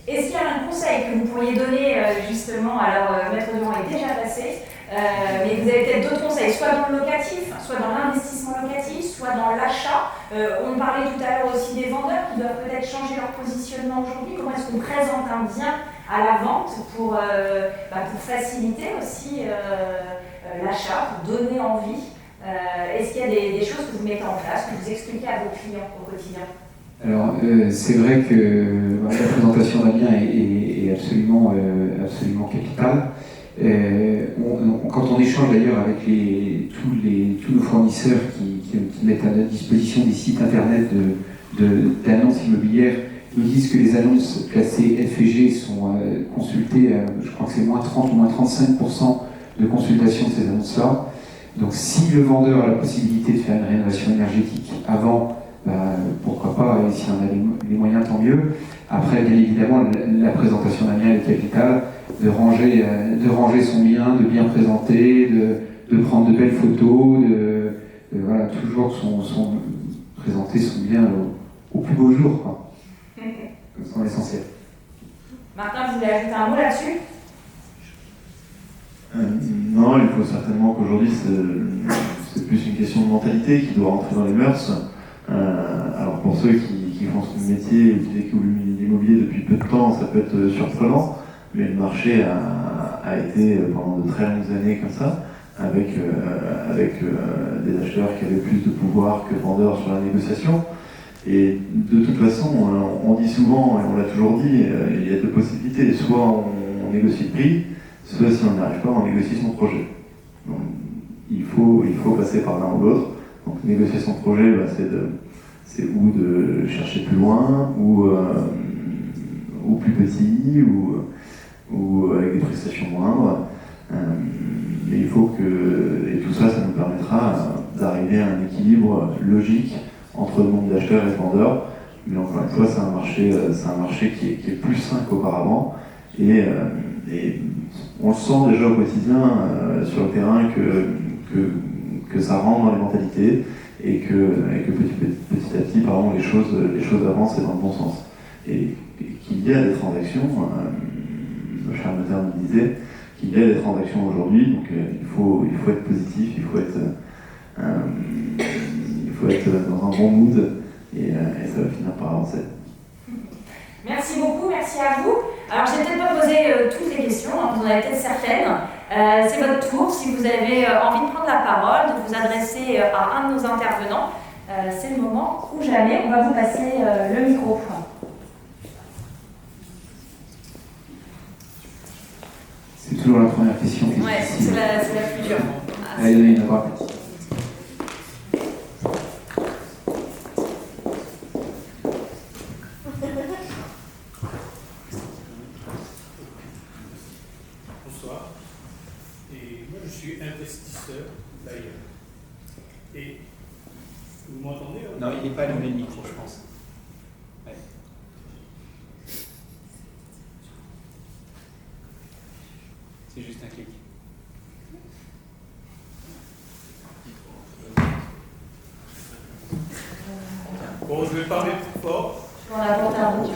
Est-ce qu'il y a un conseil que vous pourriez donner justement, alors Maître Durand est déjà passé, mais vous avez peut-être d'autres conseils, soit dans le locatif, soit dans l'investissement locatif, soit dans l'achat. On parlait tout à l'heure aussi des vendeurs qui doivent peut-être changer leur positionnement aujourd'hui. Comment est-ce qu'on présente un bien à la vente pour faciliter aussi l'achat, pour donner envie. Est-ce qu'il y a des choses que vous mettez en place, que vous expliquez à vos clients au quotidien? Alors, c'est vrai que la présentation d'un bien est absolument capitale. Quand on échange d'ailleurs avec tous nos fournisseurs qui mettent à notre disposition des sites internet d'annonces immobilières, nous disent que les annonces classées F et G sont consultées, je crois que c'est moins 30 ou moins 35% de consultation de ces annonces-là. Donc si le vendeur a la possibilité de faire une rénovation énergétique avant, pourquoi pas, et si on a les moyens, tant mieux. Après, bien évidemment, la présentation d'un bien est capitale, de ranger son bien, de bien présenter, de prendre de belles photos, voilà, toujours présenter son bien au plus beau jour, quoi. C'est l'essentiel. Martin, vous voulez ajouter un mot là-dessus? Non, il faut certainement qu'aujourd'hui, c'est plus une question de mentalité qui doit rentrer dans les mœurs. Alors pour ceux qui font ce métier ou qui découvrent l'immobilier depuis peu de temps, ça peut être surprenant, mais le marché a été pendant de très longues années comme ça, avec des acheteurs qui avaient plus de pouvoir que vendeurs sur la négociation. Et de toute façon, on dit souvent, et on l'a toujours dit, il y a deux possibilités. Soit on négocie le prix, soit si on n'y arrive pas, on négocie son projet. Donc, il faut passer par l'un ou l'autre. Donc négocier son projet, c'est ou de chercher plus loin, ou plus petit, ou avec des prestations moindres. Mais il faut et tout ça, ça nous permettra d'arriver à un équilibre logique entre le monde d'acheteurs et de vendeurs. Mais encore une fois, c'est un marché qui est plus sain qu'auparavant. Et on le sent déjà au quotidien sur le terrain que ça rentre dans les mentalités et que petit à petit, pardon, les choses avancent et dans le bon sens. Et qu'il y a des transactions, le cher notaire me disait, qu'il y a des transactions aujourd'hui, donc il faut être positif, il faut être dans un bon mood et ça va finir par avancer. Merci beaucoup, merci à vous. Alors, je n'ai peut-être pas posé toutes les questions, hein, vous en avez peut-être certaines. C'est votre tour. Si vous avez envie de prendre la parole, de vous adresser à un de nos intervenants, c'est le moment ou jamais. On va vous passer le micro. C'est toujours la première question. Ouais, c'est la plus dure. Allez, donnez une parole. Bonsoir. Et moi, je suis investisseur d'ailleurs. Et vous m'entendez? Non, il n'est pas allumé le micro, je pense. Ouais. C'est juste un clic. Bon, je vais parler plus fort. On a porté un bout.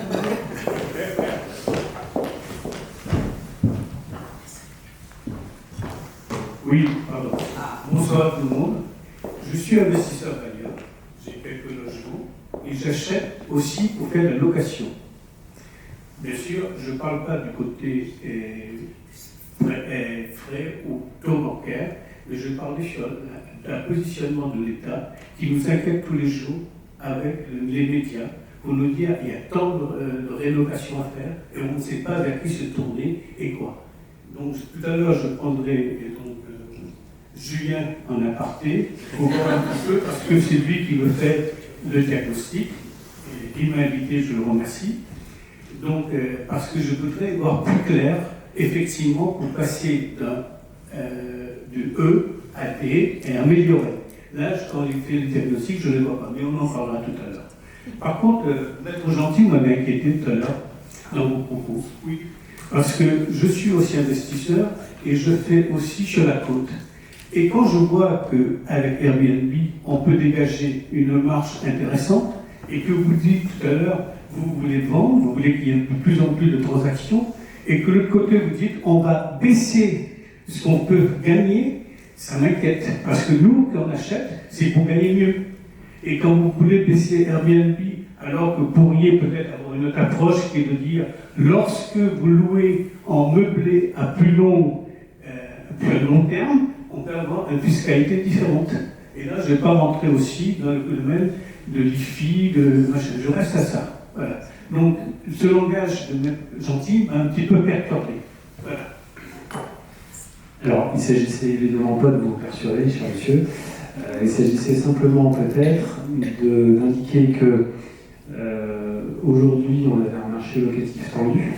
Oui, pardon. Bonsoir tout le monde. Je suis investisseur bailleur. J'ai quelques logements et j'achète aussi pour faire de la location. Bien sûr, je ne parle pas du côté frais ou taux bancaire, mais je parle d'un positionnement de l'État qui nous inquiète tous les jours avec les médias pour nous dire qu'il y a tant de rénovations à faire et on ne sait pas vers qui se tourner et quoi. Donc tout à l'heure, je prendrai Julien en aparté pour voir un petit peu, parce que c'est lui qui me fait le diagnostic. Et il m'a invité, je le remercie. Donc, parce que je voudrais voir plus clair, effectivement, pour passer du E à D et améliorer. Là, quand il fait le diagnostic, je ne le vois pas, mais on en parlera tout à l'heure. Par contre, Maître Gentil m'avait inquiété tout à l'heure dans vos propos. Oui, parce que je suis aussi investisseur et je fais aussi sur la côte. Et quand je vois qu'avec Airbnb, on peut dégager une marge intéressante, et que vous dites tout à l'heure, vous voulez vendre, vous voulez qu'il y ait de plus en plus de transactions, et que de l'autre côté, vous dites, on va baisser ce qu'on peut gagner, ça m'inquiète. Parce que nous, quand on achète, c'est pour gagner mieux. Et quand vous voulez baisser Airbnb, alors que vous pourriez peut-être avoir une autre approche qui est de dire, lorsque vous louez en meublé à plus long terme, on peut avoir une fiscalité différente. Et là, je ne vais pas rentrer aussi dans le domaine de l'IFI, de machin. Je reste à ça. Voilà. Donc, ce langage de Maître Gentil m'a un petit peu perturbé. Voilà. Alors, il s'agissait évidemment pas de vous persuader, cher monsieur. Il s'agissait simplement peut-être d'indiquer que aujourd'hui, on avait un marché locatif tendu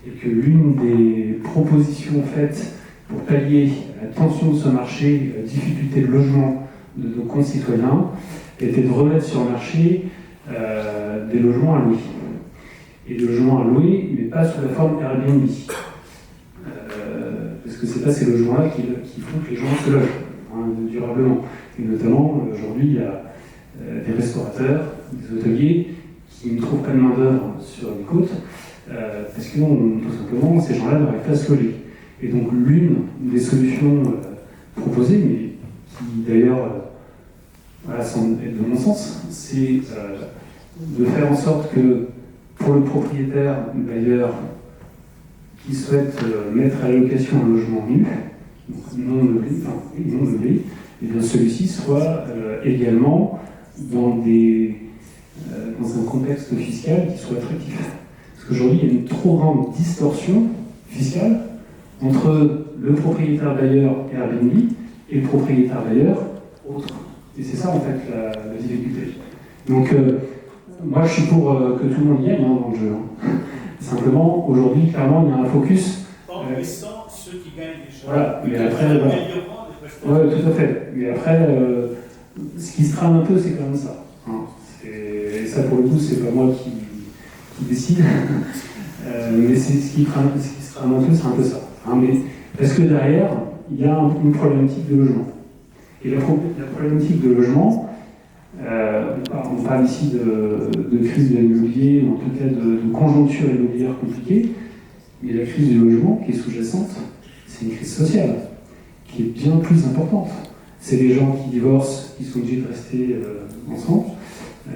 et que l'une des propositions faites pour pallier la tension de ce marché, la difficulté de logement de nos concitoyens, était de remettre sur le marché des logements à louer. Et des logements à louer, mais pas sous la forme Airbnb. Parce que c'est pas ces logements-là qui font que les gens se logent durablement. Et notamment, aujourd'hui, il y a des restaurateurs, des hôteliers qui ne trouvent pas de main-d'œuvre sur les côtes parce que tout simplement, ces gens-là n'arrivent pas à se loger. Et donc, l'une des solutions proposées, mais qui d'ailleurs semble être de mon sens, c'est de faire en sorte que pour le propriétaire bailleur qui souhaite mettre à la location un logement nu, non meublé, et bien celui-ci soit également dans un contexte fiscal qui soit attractif. Parce qu'aujourd'hui, il y a une trop grande distorsion fiscale entre le propriétaire bailleur Airbnb et le propriétaire bailleur autre. Et c'est ça en fait la difficulté. Donc moi je suis pour que tout le monde y aille dans le jeu. Simplement, aujourd'hui, clairement, il y a un focus. En laissant ceux qui gagnent déjà. Voilà, mais après, ouais, tout à fait. Mais après, ce qui se trame un peu, c'est quand même ça. Et ça, pour le coup, c'est pas moi qui décide. Mais c'est ce qui se trame un peu, c'est un peu ça. Mais, parce que derrière, il y a une problématique de logement. Et la problématique de logement, on parle ici de crise de l'immobilier, ou en tout cas de conjoncture immobilière compliquée, mais la crise du logement qui est sous-jacente, c'est une crise sociale, qui est bien plus importante. C'est les gens qui divorcent, qui sont obligés de rester ensemble,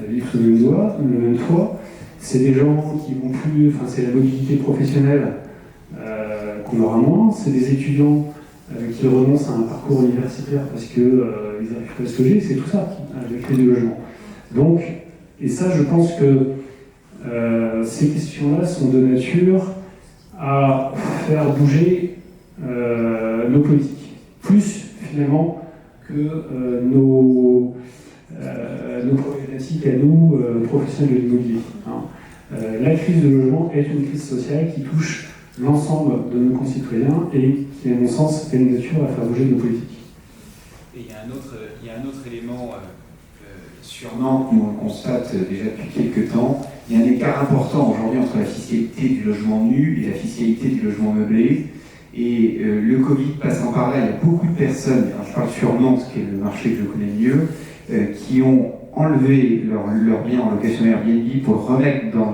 vivre sous le même toit. C'est des gens qui vont plus, c'est la mobilité professionnelle qu'on aura moins, c'est des étudiants qui renoncent à un parcours universitaire parce qu'ils n'arrivent pas à se loger, c'est tout ça, la crise du logement. Donc, et ça, je pense que ces questions-là sont de nature à faire bouger nos politiques, plus finalement que nos problématiques à nous, professionnels de l'immobilier. La crise du logement est une crise sociale qui touche l'ensemble de nos concitoyens et qui, à mon sens, est de nature à faire bouger nos politiques. Et il y a un autre élément sur Nantes, nous on le constate déjà depuis quelques temps, il y a un écart important aujourd'hui entre la fiscalité du logement nu et la fiscalité du logement meublé. Et le Covid passant par là, il y a beaucoup de personnes, alors je parle sur Nantes, qui est le marché que je connais mieux, qui ont enlevé leur bien en location Airbnb pour le remettre dans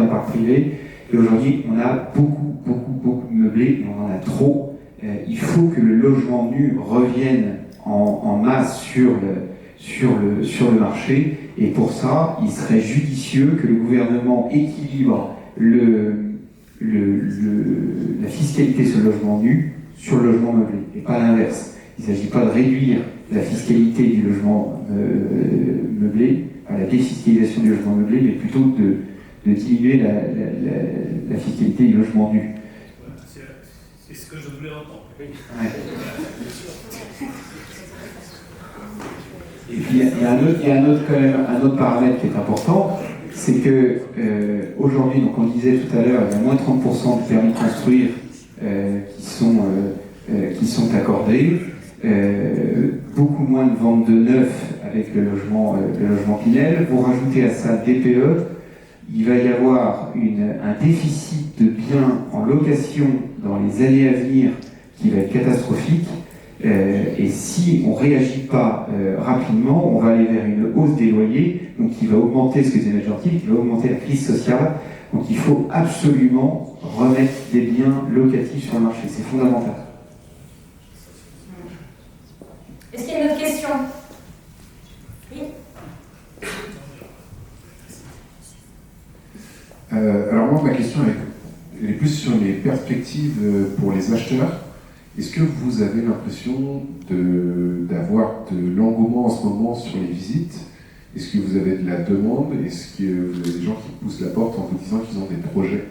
le parc privé. Et aujourd'hui, on a beaucoup de meublés, et on en a trop. Il faut que le logement nu revienne en masse sur le marché. Et pour ça, il serait judicieux que le gouvernement équilibre la fiscalité sur le logement nu sur le logement meublé, et pas l'inverse. Il ne s'agit pas de réduire la fiscalité du logement meublé, la défiscalisation du logement meublé, mais plutôt de diminuer la fiscalité du logement nu. C'est ce que je voulais entendre. Ouais. Et puis il y a un autre paramètre qui est important, c'est que aujourd'hui, donc on disait tout à l'heure, il y a moins 30% de permis de construire qui sont accordés, beaucoup moins de ventes de neuf avec le logement Pinel. Vous rajoutez à ça DPE, il va y avoir un déficit de biens en location dans les années à venir qui va être catastrophique. Et si on ne réagit pas rapidement, on va aller vers une hausse des loyers, donc qui va augmenter, ce que disait Gentil, qui va augmenter la crise sociale. Donc il faut absolument remettre des biens locatifs sur le marché, c'est fondamental. Est-ce qu'il y a une autre question? Oui. Alors moi, ma question elle est plus sur les perspectives pour les acheteurs. Est-ce que vous avez l'impression d'avoir de l'engouement en ce moment sur les visites? Est-ce que vous avez de la demande? Est-ce que vous avez des gens qui poussent la porte en vous disant qu'ils ont des projets?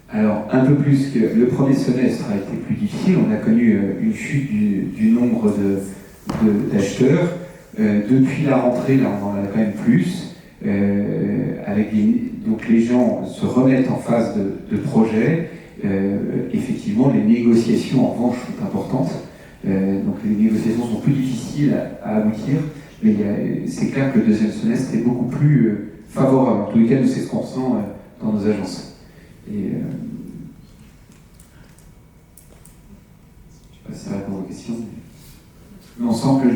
Alors, un peu plus que le premier semestre a été plus difficile. On a connu une chute du nombre d'acheteurs. Depuis la rentrée, là, on en a quand même plus. Donc les gens se remettent en phase de projet. Effectivement, les négociations en revanche sont importantes. Donc les négociations sont plus difficiles à aboutir, mais c'est clair que le deuxième semestre est beaucoup plus favorable. En tous les cas, c'est ce qu'on ressent dans nos agences. Et je ne sais pas si ça répond aux questions. Mais on sent que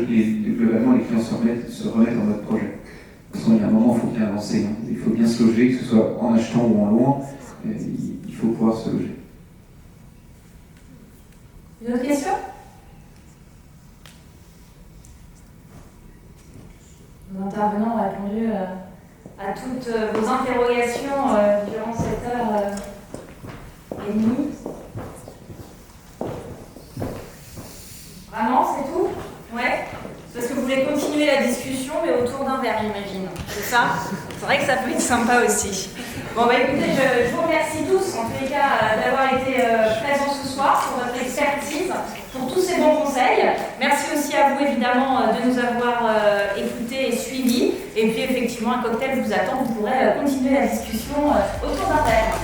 globalement les clients se remettent dans notre projet. De toute façon, il y a un moment, il faut bien avancer. Hein. Il faut bien se loger, que ce soit en achetant ou en louant. Il faut pouvoir se loger. Une autre question? Nos intervenants ont répondu à toutes vos interrogations durant cette heure et demie. Vraiment, c'est tout? Ouais? Parce que vous voulez continuer la discussion, mais autour d'un verre, j'imagine. C'est ça? C'est vrai que ça peut être sympa aussi. Bon, bah écoutez, je vous remercie tous, en tous les cas, d'avoir été présents ce soir, pour votre expertise, pour tous ces bons conseils. Merci aussi à vous, évidemment, de nous avoir écoutés et suivis. Et puis, effectivement, un cocktail vous attend. Vous pourrez continuer la discussion autour d'un verre.